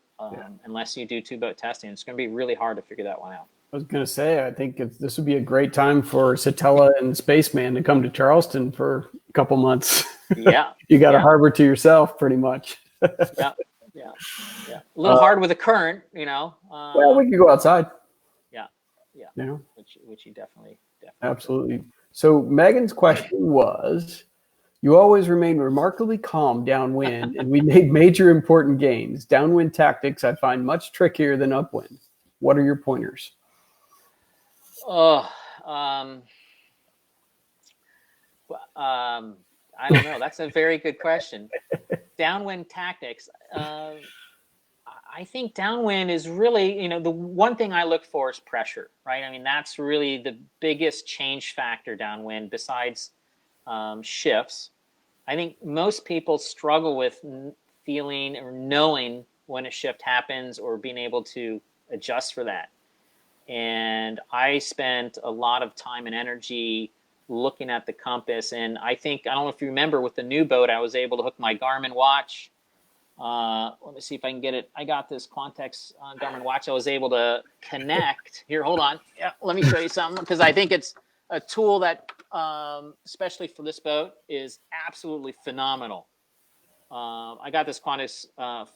Unless you do 2-boat testing. It's going to be really hard to figure that one out. I was going to say, I think this would be a great time for Satella and Spaceman to come to Charleston for a couple months. Yeah. You got a harbor to yourself pretty much. Yeah. A little hard with the current, Well, we could go outside. Yeah. Which you definitely. Absolutely. So Megan's question was, you always remain remarkably calm downwind, and we made major important gains. Downwind tactics I find much trickier than upwind. What are your pointers? I don't know. That's a very good question. Downwind tactics. I think downwind is really, the one thing I look for is pressure, right? I mean, that's really the biggest change factor downwind besides shifts. I think most people struggle with feeling or knowing when a shift happens or being able to adjust for that. And I spent a lot of time and energy looking at the compass. And I don't know if you remember, with the new boat, I was able to hook my Garmin watch. Let me see if I can get it. I got this Quantex Garmin watch. I was able to connect. Here, hold on. Yeah, let me show you something, because I think it's a tool that, especially for this boat, is absolutely phenomenal. I got this Quantex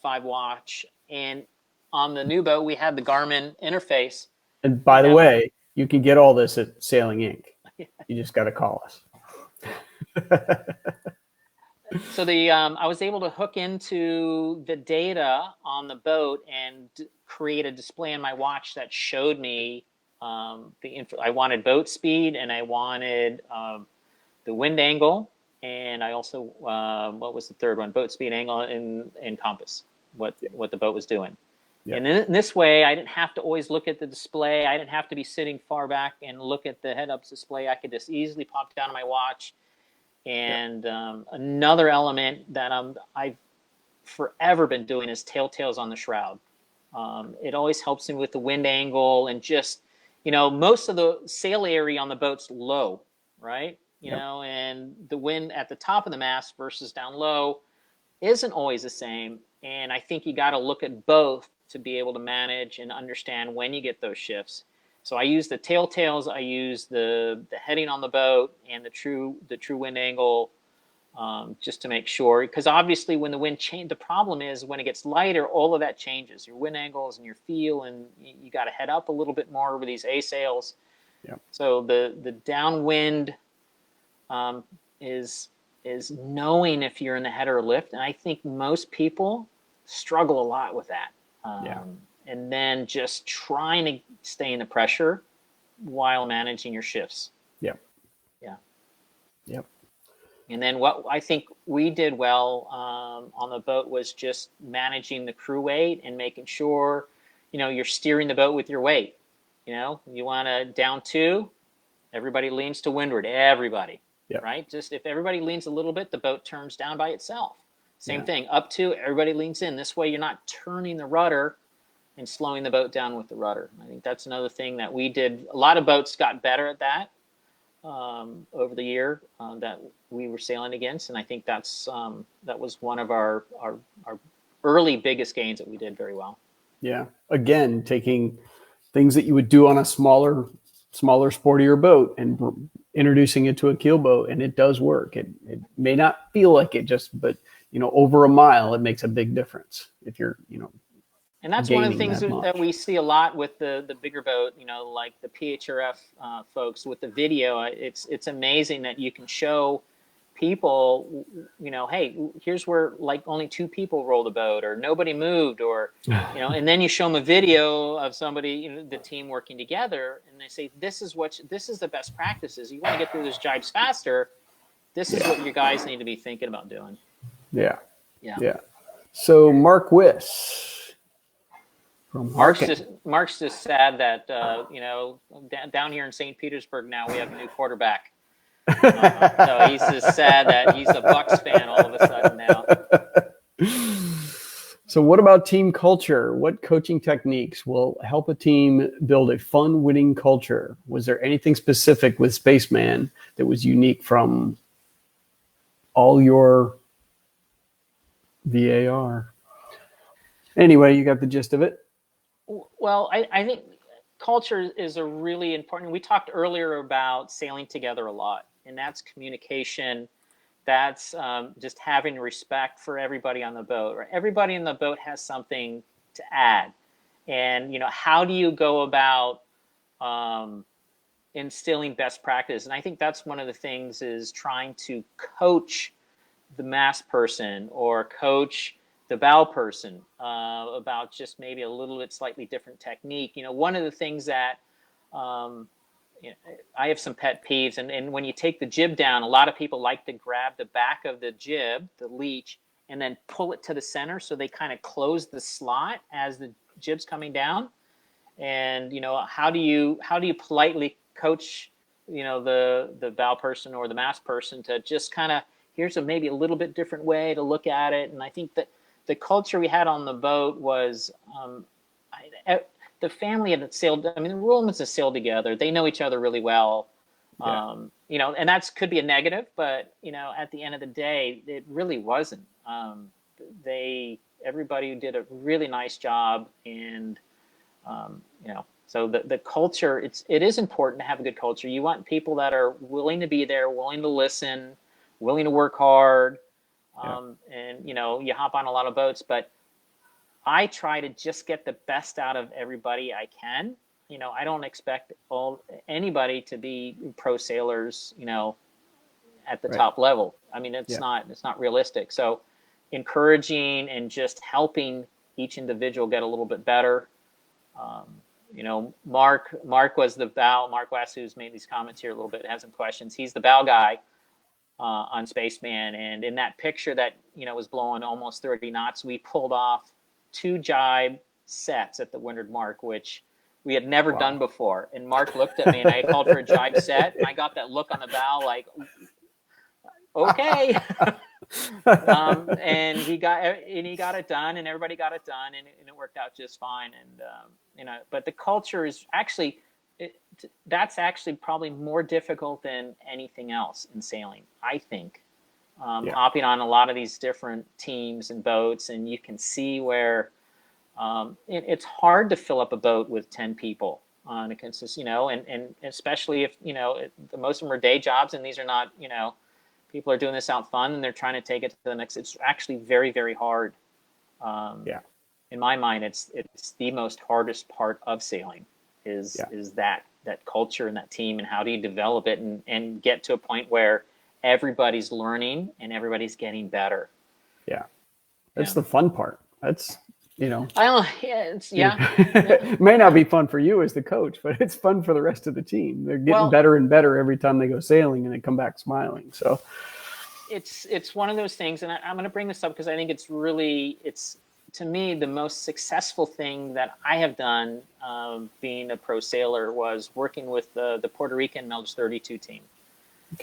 5 watch, and on the new boat, we had the Garmin interface. And by the way, you can get all this at Sailing Inc. You just got to call us. So I was able to hook into the data on the boat and create a display on my watch that showed me I wanted boat speed, and I wanted the wind angle, and I also what was the third one? Boat speed, angle, and compass. What the boat was doing. Yeah. And in this way, I didn't have to always look at the display. I didn't have to be sitting far back and look at the head-up display. I could just easily pop down on my watch. And another element that I've forever been doing is telltales on the shroud. It always helps me with the wind angle, and just, most of the sail area on the boat's low, right? And the wind at the top of the mast versus down low isn't always the same. And I think you got to look at both to be able to manage and understand when you get those shifts. So I use the telltales, I use the heading on the boat, and the true wind angle, just to make sure. Because obviously when the wind changes, the problem is when it gets lighter, all of that changes. Your wind angles and your feel, and you got to head up a little bit more over these A sails. Yeah. So the downwind is knowing if you're in the head or lift. And I think most people struggle a lot with that. And then just trying to stay in the pressure while managing your shifts. Yep. And then what I think we did well on the boat was just managing the crew weight and making sure, you're steering the boat with your weight. You want to down 2, everybody leans to windward, everybody, right? Just if everybody leans a little bit, the boat turns down by itself. Same thing, up 2, everybody leans in. This way you're not turning the rudder and slowing the boat down with the rudder. I think that's another thing that we did. A lot of boats got better at that over the year that we were sailing against, and I think that was one of our early biggest gains that we did very well. Yeah. Again, taking things that you would do on a smaller, sportier boat and introducing it to a keel boat, and it does work. It may not feel like it, but over a mile, it makes a big difference if you're, And that's one of the gaining things that we see a lot with the bigger boat, like the PHRF folks with the video. It's amazing that you can show people, hey, here's where like only two people rolled a boat or nobody moved, or and then you show them a video of somebody, the team working together, and they say, this is the best practices. You want to get through those jibes faster. This is what you guys need to be thinking about doing. Yeah. Yeah. Yeah. So Mark Wiss. Mark's just sad that down here in St. Petersburg now we have a new quarterback. So he's just sad that he's a Bucks fan all of a sudden now. So what about team culture? What coaching techniques will help a team build a fun, winning culture? Was there anything specific with Spaceman that was unique from all your VAR? Anyway, you got the gist of it. Well, I think culture is a really important. We talked earlier about sailing together a lot, and that's communication. That's just having respect for everybody on the boat. Right? Everybody in the boat has something to add, and how do you go about instilling best practice? And I think that's one of the things is trying to coach the mast person or coach the bow person about just maybe a little bit slightly different technique. One of the things that I have some pet peeves, and when you take the jib down, a lot of people like to grab the back of the jib, the leech, and then pull it to the center so they kind of close the slot as the jib's coming down. And how do you politely coach the bow person or the mast person to just kind of, here's maybe a little bit different way to look at it. And I think that the culture we had on the boat was the family had sailed. I mean, the Ruhlmans have sailed together. They know each other really well. Yeah. And that could be a negative, but at the end of the day, it really wasn't. Everybody did a really nice job, and so the culture. It is important to have a good culture. You want people that are willing to be there, willing to listen, willing to work hard. And you hop on a lot of boats, but I try to just get the best out of everybody I can. I don't expect anybody to be pro sailors, at the top level. I mean, it's not realistic. So encouraging and just helping each individual get a little bit better. Mark was the bow. Mark West, who's made these comments here a little bit, has some questions. He's the bow guy on Spaceman, and in that picture that was blowing almost 30 knots, we pulled off 2 jibe sets at the windward mark, which we had never done before. And Mark looked at me, and I called for a jibe set, and I got that look on the bow like, okay. And he got it done, and everybody got it done, and it worked out just fine. And but the culture is actually. That's actually probably more difficult than anything else in sailing, I think. Hopping on a lot of these different teams and boats, and you can see where it's hard to fill up a boat with 10 people on a consistent, and especially if, most of them are day jobs, and these are not, people are doing this out fun and they're trying to take it to the next. It's actually very, very hard. In my mind, it's the most hardest part of sailing is that culture and that team, and how do you develop it and get to a point where everybody's learning and everybody's getting better. That's the fun part. That's I don't know. It may not be fun for you as the coach, but it's fun for the rest of the team. They're getting better and better every time they go sailing, and they come back smiling. So it's one of those things, and I'm going to bring this up because I think it's to me, the most successful thing that I have done being a pro sailor was working with the Puerto Rican Melge 32 team.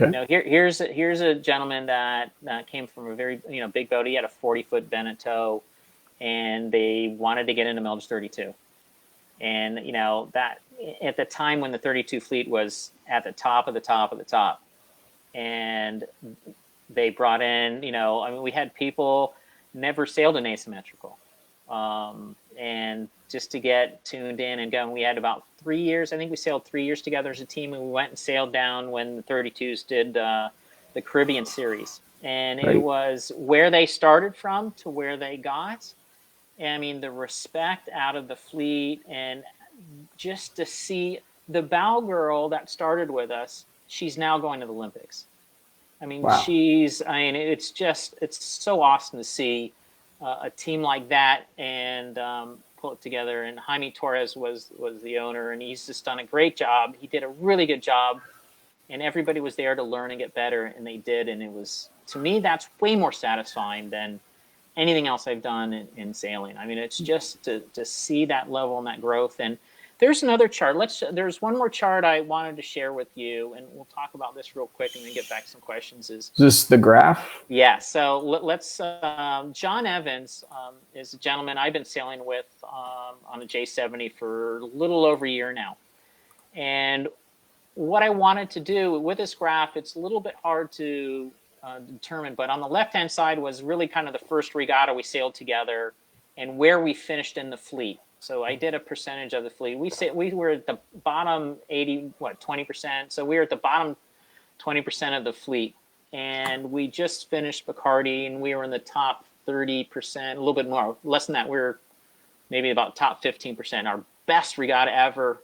Okay. Here's a gentleman that came from a very big boat. He had a 40-foot bent tow, and they wanted to get into Melge 32. And that at the time when the 32 fleet was at the top of the top of the top, and they brought in we had people never sailed an asymmetrical. And just to get tuned in and going, we had about 3 years. I think we sailed 3 years together as a team, and we went and sailed down when the 32s did the Caribbean series. And it was where they started from to where they got. And I mean, the respect out of the fleet, and just to see the bow girl that started with us, she's now going to the Olympics. I mean, wow. it's so awesome to see a team like that and pull it together. And Jaime Torres was the owner, and he's just done a great job. He did a really good job, and everybody was there to learn and get better, and they did. And it was, to me, that's way more satisfying than anything else I've done in sailing. I mean, it's just to see that level and that growth. And there's another chart. There's one more chart I wanted to share with you, and we'll talk about this real quick and then get back to some questions. Is this the graph? Yeah. So let's. John Evans is a gentleman I've been sailing with on a J70 for a little over a year now. And what I wanted to do with this graph, it's a little bit hard to determine, but on the left-hand side was really kind of the first regatta we sailed together and where we finished in the fleet. So I did a percentage of the fleet. We were at the bottom 20%. So we were at the bottom 20% of the fleet, and we just finished Bacardi, and we were in the top 30%, a little bit more, less than that. We were maybe about top 15%, our best regatta ever.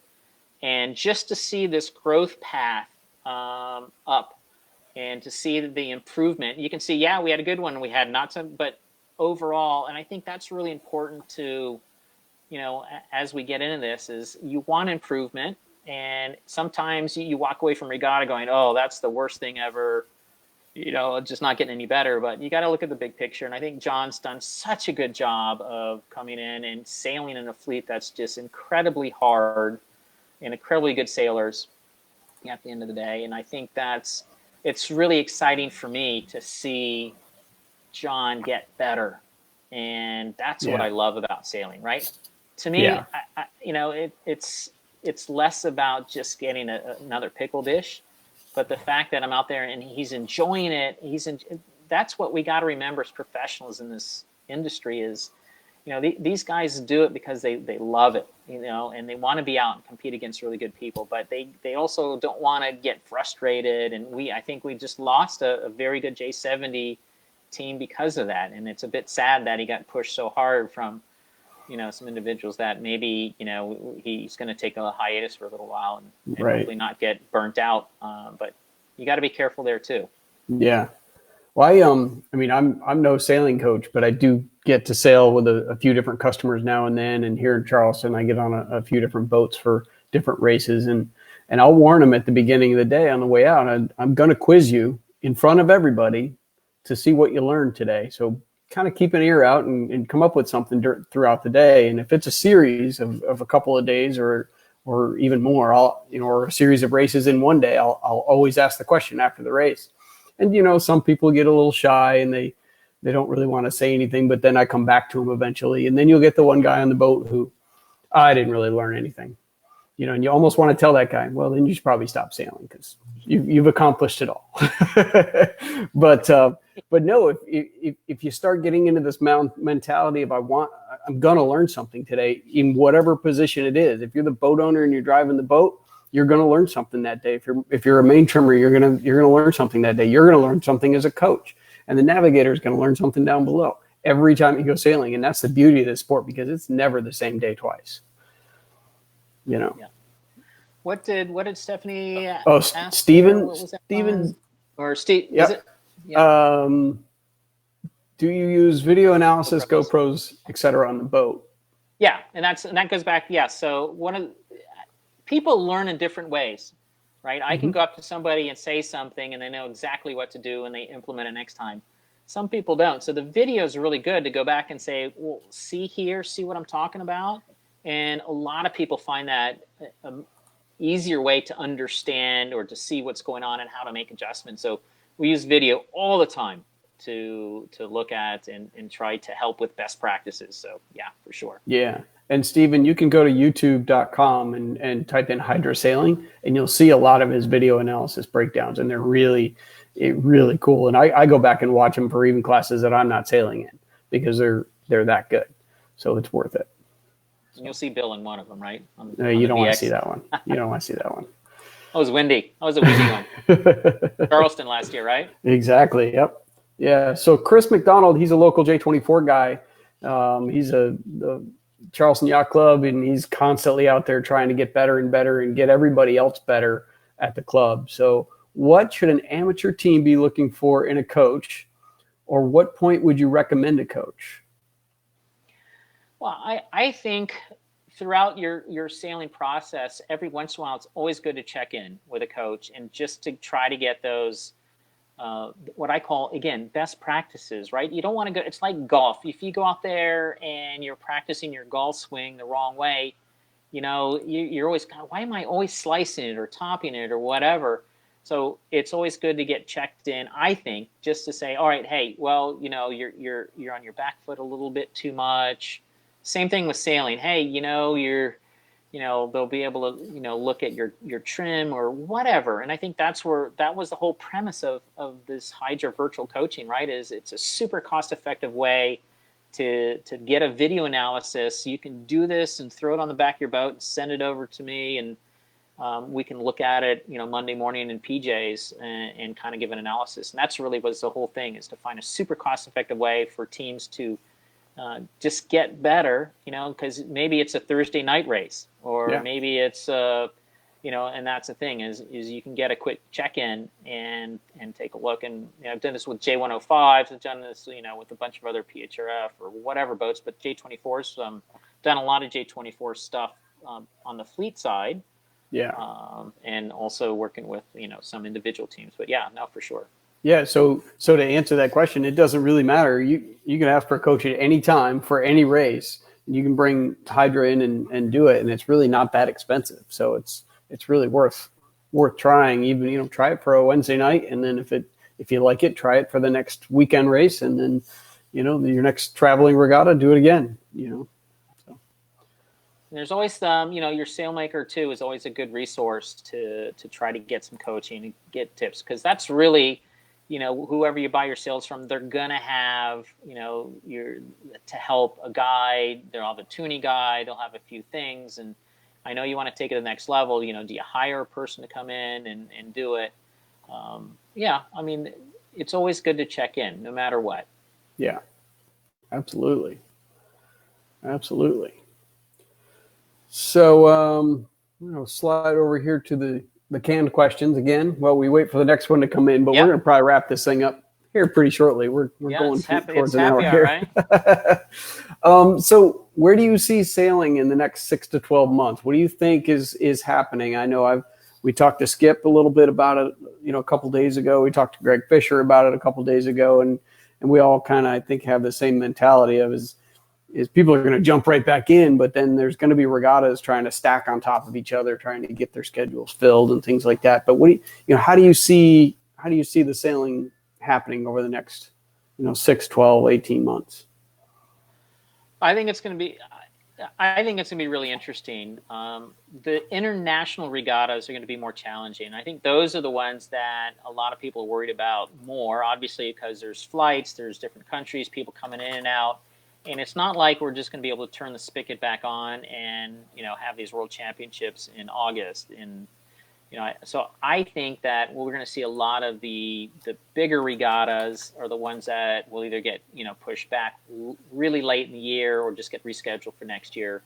And just to see this growth path up, and to see the improvement, you can see, yeah, we had a good one, we had not some, but overall, and I think that's really important to, as we get into this, is you want improvement. And sometimes you walk away from regatta going, oh, that's the worst thing ever, just not getting any better. But you got to look at the big picture. And I think John's done such a good job of coming in and sailing in a fleet that's just incredibly hard and incredibly good sailors at the end of the day. And I think it's really exciting for me to see John get better. And that's what I love about sailing, right? To me, it's less about just getting another pickle dish, but the fact that I'm out there and he's enjoying it. That's what we got to remember as professionals in this industry is, these guys do it because they love it, and they want to be out and compete against really good people, but they also don't want to get frustrated. And I think we just lost a very good J70 team because of that. And it's a bit sad that he got pushed so hard from, some individuals that maybe, he's going to take a hiatus for a little while and hopefully not get burnt out. But you got to be careful there too. Yeah. Well, I'm no sailing coach, but I do get to sail with a few different customers now and then. And here in Charleston, I get on a few different boats for different races. And I'll warn them at the beginning of the day on the way out, I'm going to quiz you in front of everybody to see what you learned today. So kind of keep an ear out and come up with something throughout the day. And if it's a series of a couple of days or even more, or a series of races in one day, I'll always ask the question after the race. And, some people get a little shy and they don't really want to say anything, but then I come back to them eventually. And then you'll get the one guy on the boat who, I didn't really learn anything, and you almost want to tell that guy, well, then you should probably stop sailing because you've accomplished it all. But no, if you start getting into this mentality of I'm going to learn something today in whatever position it is. If you're the boat owner and you're driving the boat, you're going to learn something that day. If you're a main trimmer, you're going to learn something that day. You're going to learn something as a coach, and the navigator is going to learn something down below every time you go sailing. And that's the beauty of this sport, because it's never the same day twice. Yeah. What did Stephanie? Steven. Or Steve? Yep. Is it? Yeah. Do you use video analysis, GoPros, etc. on the boat? Yeah, and that goes back. Yeah, so people learn in different ways, right? I can go up to somebody and say something, and they know exactly what to do, and they implement it next time. Some people don't. So the video is really good to go back and say, well, see what I'm talking about. And a lot of people find that easier way to understand or to see what's going on and how to make adjustments. So we use video all the time to look at and try to help with best practices. So yeah, for sure. Yeah. And Stephen, you can go to youtube.com and type in hydrosailing, and you'll see a lot of his video analysis breakdowns, and they're really cool. And I go back and watch them for even classes that I'm not sailing in, because they're that good. So it's worth it. And you'll see Bill in one of them, right? You don't want to see that one. You don't want to see that one. Oh, it was windy. That was a windy one. Charleston last year, right? Exactly. Yep. Yeah. So Chris McDonald, he's a local J24 guy. He's the Charleston Yacht Club, and he's constantly out there trying to get better and better and get everybody else better at the club. So what should an amateur team be looking for in a coach, or what point would you recommend a coach? Well, I think throughout your sailing process, every once in a while, it's always good to check in with a coach and just to try to get those, what I call, again, best practices, right? You don't want to go, it's like golf. If you go out there and you're practicing your golf swing the wrong way, you're always kind of, why am I always slicing it or topping it or whatever? So it's always good to get checked in, I think, just to say, all right, hey, well, you're on your back foot a little bit too much. Same thing with sailing. Hey, they'll be able to, look at your trim or whatever. And I think that was the whole premise of this Hydra virtual coaching, right? Is it's a super cost-effective way to get a video analysis. You can do this and throw it on the back of your boat and send it over to me, and we can look at it, Monday morning in PJs and kind of give an analysis. And that's really was the whole thing, is to find a super cost-effective way for teams to just get better, because maybe it's a Thursday night race, or maybe it's, and that's the thing is you can get a quick check-in and take a look. And I've done this with J105s, I've done this, with a bunch of other PHRF or whatever boats, but J24s, done a lot of J24 stuff on the fleet side. Yeah. And also working with, some individual teams, but yeah, no, for sure. Yeah, so to answer that question, it doesn't really matter. You can ask for a coach at any time for any race. You can bring Hydra in and do it, and it's really not that expensive. So it's really worth trying. Even try it for a Wednesday night, and then if you like it, try it for the next weekend race, and then your next traveling regatta, do it again. So. There's always your sailmaker too is always a good resource to try to get some coaching and get tips, because that's really, whoever you buy your sails from, they're gonna have, to help a guide. They'll have a tuning guide. They'll have a few things, and I know you want to take it to the next level. Do you hire a person to come in and do it? It's always good to check in, no matter what. Yeah, absolutely. So slide over here to the canned questions again. Well, we wait for the next one to come in, but we're going to probably wrap this thing up here pretty shortly. We're going towards an hour here. Right? So where do you see sailing in the next 6 to 12 months? What do you think is happening? I know we talked to Skip a little bit about it, a couple days ago. We talked to Greg Fisher about it a couple days ago, and we all kind of, I think, have the same mentality of is people are going to jump right back in, but then there's going to be regattas trying to stack on top of each other, trying to get their schedules filled and things like that. But how do you see the sailing happening over the next, 6, 12, 18 months? I think it's going to be really interesting. The international regattas are going to be more challenging. I think those are the ones that a lot of people are worried about more, obviously, because there's flights, there's different countries, people coming in and out. And it's not like we're just going to be able to turn the spigot back on and, have these world championships in August. And, so I think that we're going to see a lot of the bigger regattas are the ones that will either get, pushed back really late in the year or just get rescheduled for next year.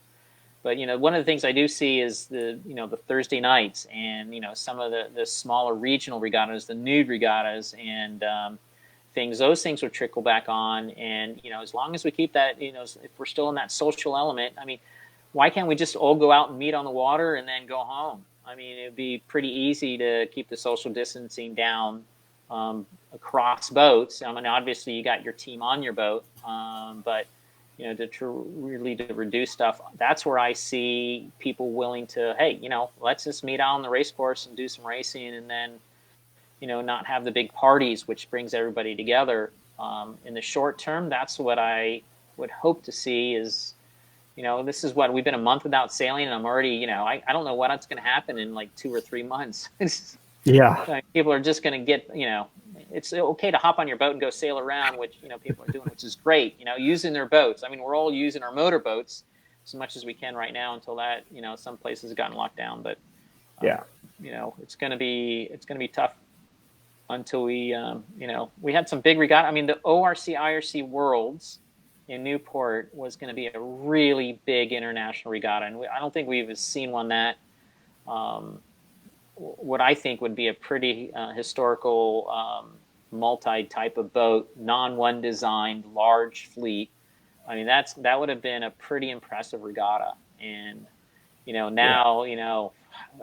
But, one of the things I do see is the Thursday nights and, some of the smaller regional regattas, the nude regattas, and, those things will trickle back on. And, as long as we keep that, if we're still in that social element, why can't we just all go out and meet on the water and then go home? It'd be pretty easy to keep the social distancing down across boats. Obviously you got your team on your boat, but, to reduce stuff, that's where I see people willing to, hey, let's just meet out on the race course and do some racing, and then, not have the big parties, which brings everybody together. In the short term, that's what I would hope to see is, this is what we've been a month without sailing, and I'm already, I don't know what's going to happen in like 2 or 3 months. Yeah. People are just going to get, it's okay to hop on your boat and go sail around, which, people are doing, which is great, using their boats. I mean, we're all using our motor boats as much as we can right now until that, some places have gotten locked down, but yeah, it's going to be tough until we, we had some big regatta. I mean, the IRC Worlds in Newport was going to be a really big international regatta, and I don't think we've seen one that, what I think would be a pretty historical multi-type of boat, non-one designed, large fleet. I mean, that would have been a pretty impressive regatta, and now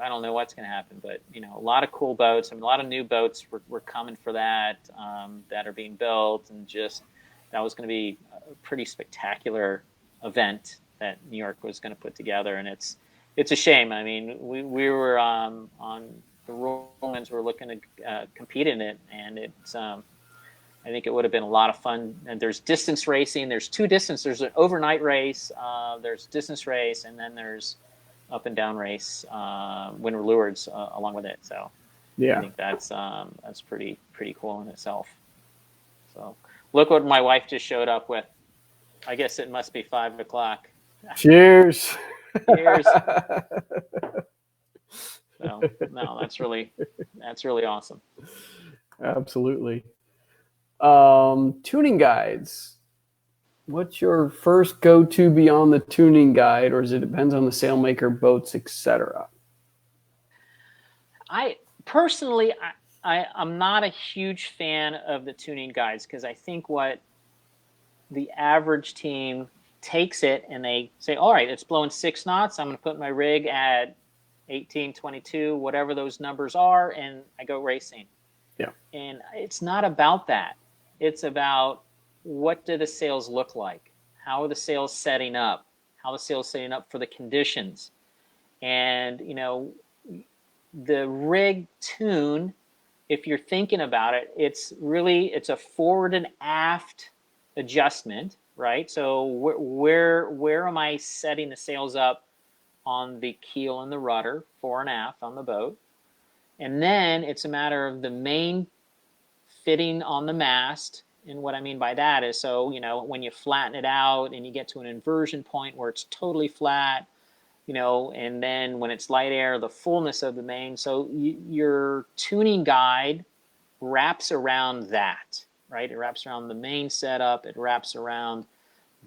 I don't know what's going to happen, but a lot of cool boats. I mean, a lot of new boats were coming for that that are being built, and just that was going to be a pretty spectacular event that New York was going to put together, and it's a shame. I mean, we were on the Romans were looking to compete in it, and it's I think it would have been a lot of fun. And there's distance racing. There's two distance. There's an overnight race. There's distance race, and then there's up and down race, winter lures along with it. So yeah, I think that's pretty cool in itself. So look what my wife just showed up with. I guess it must be 5 o'clock. Cheers. Cheers. So no, that's really awesome. Absolutely. Tuning guides. What's your first go-to beyond the tuning guide, or does it depends on the sailmaker, boats, etc.? I personally, I'm not a huge fan of the tuning guides, because I think what the average team takes it and they say, all right, it's blowing 6 knots. I'm going to put my rig at 18, 22, whatever those numbers are, and I go racing. Yeah. And it's not about that. It's about, what do the sails look like? How are the sails setting up? How are the sails setting up for the conditions? And, the rig tune, if you're thinking about it, it's a forward and aft adjustment, right? So where am I setting the sails up on the keel and the rudder, fore and aft on the boat? And then it's a matter of the main fitting on the mast. And what I mean by that is, so, when you flatten it out and you get to an inversion point where it's totally flat, and then when it's light air, the fullness of the main. So your tuning guide wraps around that, right? It wraps around the main setup. It wraps around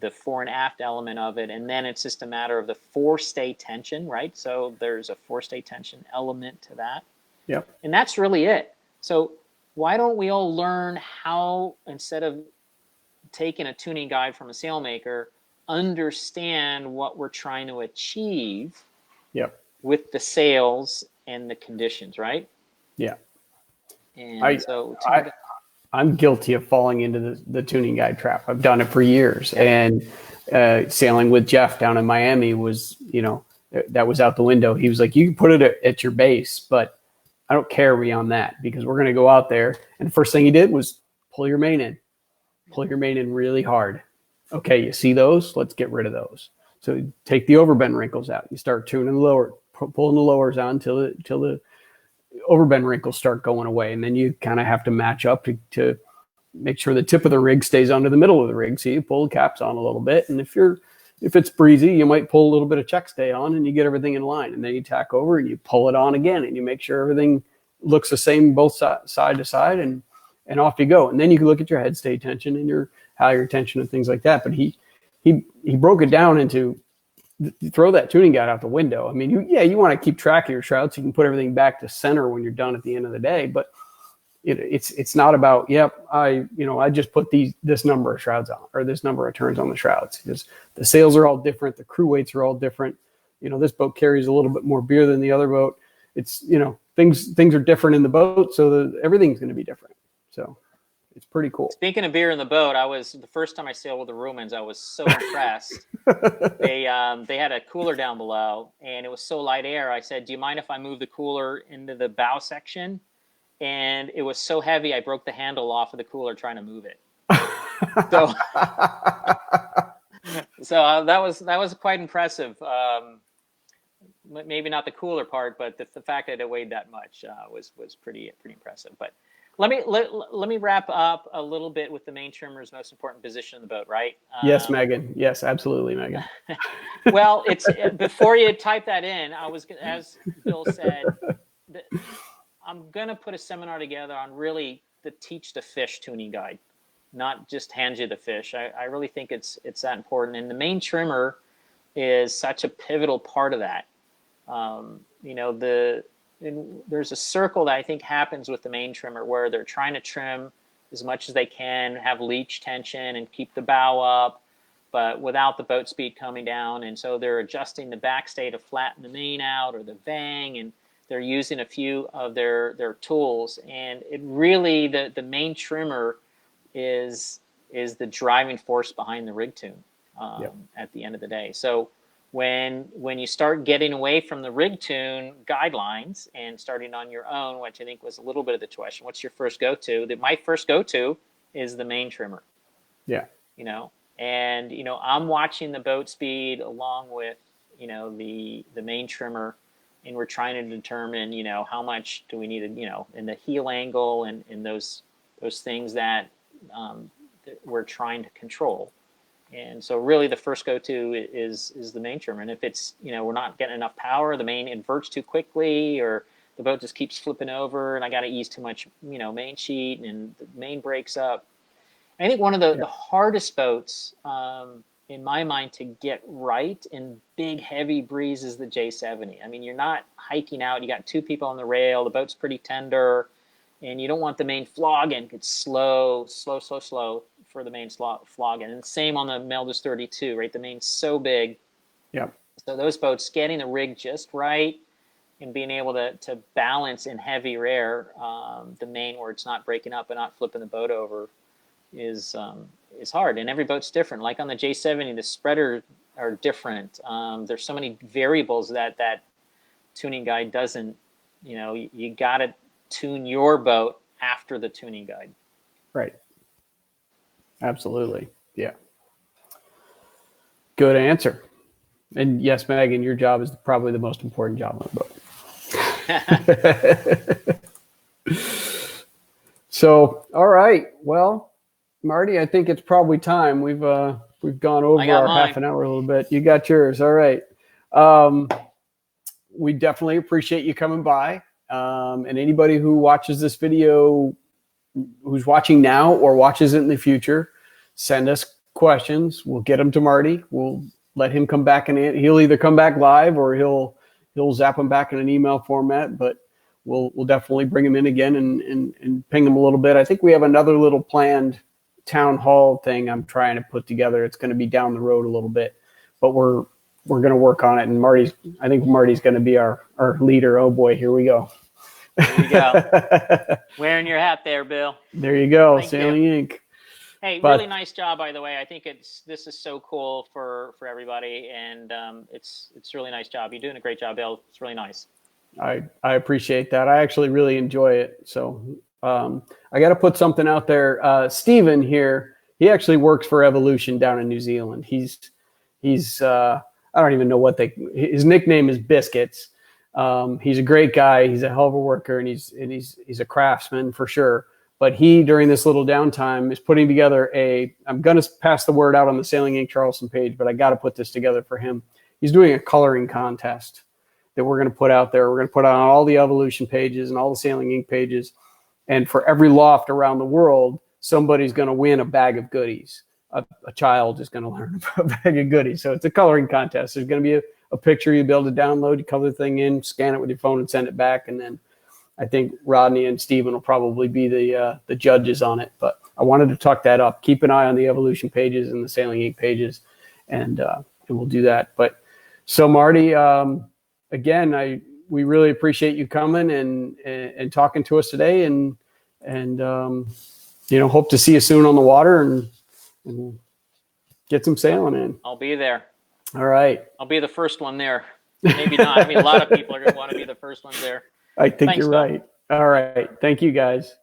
the fore and aft element of it. And then it's just a matter of the forestay tension, right? So there's a forestay tension element to that. Yep. And that's really it. So why don't we all learn how, instead of taking a tuning guide from a sailmaker, understand what we're trying to achieve Yep. with the sails and the conditions, right? Yeah. And I'm guilty of falling into the tuning guide trap. I've done it for years. Yeah. And sailing with Jeff down in Miami was, that was out the window. He was like, you can put it at your base, but I don't care beyond that, because we're going to go out there. And the first thing he did was pull your main in really hard. Okay, you see those? Let's get rid of those. So you take the overbend wrinkles out. You start tuning the lower, pulling the lowers on till the overbend wrinkles start going away. And then you kind of have to match up to make sure the tip of the rig stays under the middle of the rig. So you pull the caps on a little bit. And if it's breezy, you might pull a little bit of check stay on and you get everything in line. And then you tack over and you pull it on again and you make sure everything looks the same both side to side, and off you go. And then you can look at your head stay tension and your halyard tension and things like that. But he broke it down into, throw that tuning guide out the window. I mean, you want to keep track of your shrouds so you can put everything back to center when you're done at the end of the day. But it's not about, I just put this number of shrouds on, or this number of turns on the shrouds, because the sails are all different. The crew weights are all different. This boat carries a little bit more beer than the other boat. It's, things are different in the boat. So everything's going to be different. So it's pretty cool. Speaking of beer in the boat, the first time I sailed with the Rumans, I was so impressed. They had a cooler down below, and it was so light air. I said, do you mind if I move the cooler into the bow section? And it was so heavy, I broke the handle off of the cooler trying to move it. So that was quite impressive. Maybe not the cooler part, but the fact that it weighed that much was pretty impressive. But let me wrap up a little bit with the main trimmer's most important position in the boat, right? Yes, Megan. Yes, absolutely, Megan. Well, it's before you type that in, as Bill said, I'm gonna put a seminar together on really the teach the fish tuning guide, not just hand you the fish. I really think it's that important, and the main trimmer is such a pivotal part of that. There's a circle that I think happens with the main trimmer where they're trying to trim as much as they can, have leech tension and keep the bow up, but without the boat speed coming down. And so they're adjusting the backstay to flatten the main out or the vang, and they're using a few of their tools. And it really, the main trimmer is the driving force behind the rig tune at the end of the day. So when you start getting away from the rig tune guidelines and starting on your own, which I think was a little bit of the question, what's your first go-to? My first go-to is the main trimmer. Yeah. And I'm watching the boat speed along with the main trimmer, and we're trying to determine how much do we need in the heel angle and those things that we're trying to control. And so really the first go-to is the main trimmer. And if it's, we're not getting enough power, the main inverts too quickly, or the boat just keeps flipping over and I got to ease too much, main sheet and the main breaks up. I think one of the hardest boats in my mind to get right in big, heavy breeze is the J70. I mean, you're not hiking out. You got two people on the rail. The boat's pretty tender. And you don't want the main flogging. It's slow for the main flogging. And same on the Meldus 32, right? The main's so big. Yeah. So those boats, getting the rig just right and being able to balance in heavy air, the main where it's not breaking up and not flipping the boat over is hard. And every boat's different. Like on the J70, the spreaders are different. There's so many variables that tuning guide doesn't, you got to tune your boat after the tuning guide. Right. Absolutely. Yeah. Good answer. And yes, Megan, your job is probably the most important job on the boat. So, all right. Well, Marty, I think it's probably time. We've gone over our half an hour a little bit. You got yours. All right. We definitely appreciate you coming by. And anybody who watches this video, who's watching now or watches it in the future, send us questions. We'll get them to Marty. We'll let him come back, and he'll either come back live or he'll zap them back in an email format. But we'll definitely bring him in again and ping him a little bit. I think we have another little planned town hall thing I'm trying to put together. It's going to be down the road a little bit, but we're going to work on it. And I think Marty's going to be our leader. Oh boy, here we go. There you go. Wearing your hat there, Bill. There you go. Thank Sailing you. Inc. Hey, really nice job, by the way. I think this is so cool for everybody, and it's a really nice job. You're doing a great job, Bill. It's really nice. I appreciate that. I actually really enjoy it. So I got to put something out there. Steven here, he actually works for Evolution down in New Zealand. He's I don't even know his nickname is Biscuits. He's a great guy. He's a hell of a worker, and he's a craftsman for sure. But he, during this little downtime, is putting together I'm going to pass the word out on the Sailing Inc. Charleston page, but I got to put this together for him. He's doing a coloring contest that we're going to put out there. We're going to put on all the Evolution pages and all the Sailing Inc. pages. And for every loft around the world, somebody's going to win a bag of goodies. A child is going to learn a bag of goodies. So it's a coloring contest. There's going to be a picture you'll be able to download, you color the thing in, scan it with your phone and send it back. And then I think Rodney and Steven will probably be the judges on it. But I wanted to tuck that up. Keep an eye on the Evolution pages and the Sailing Inc. pages, and we'll do that. But so Marty, again, we really appreciate you coming and talking to us today, and hope to see you soon on the water and get some sailing in. I'll be there. All right. I'll be the first one there. Maybe not. I mean, a lot of people are going to want to be the first ones there. I think you're right. All right. Thank you, guys.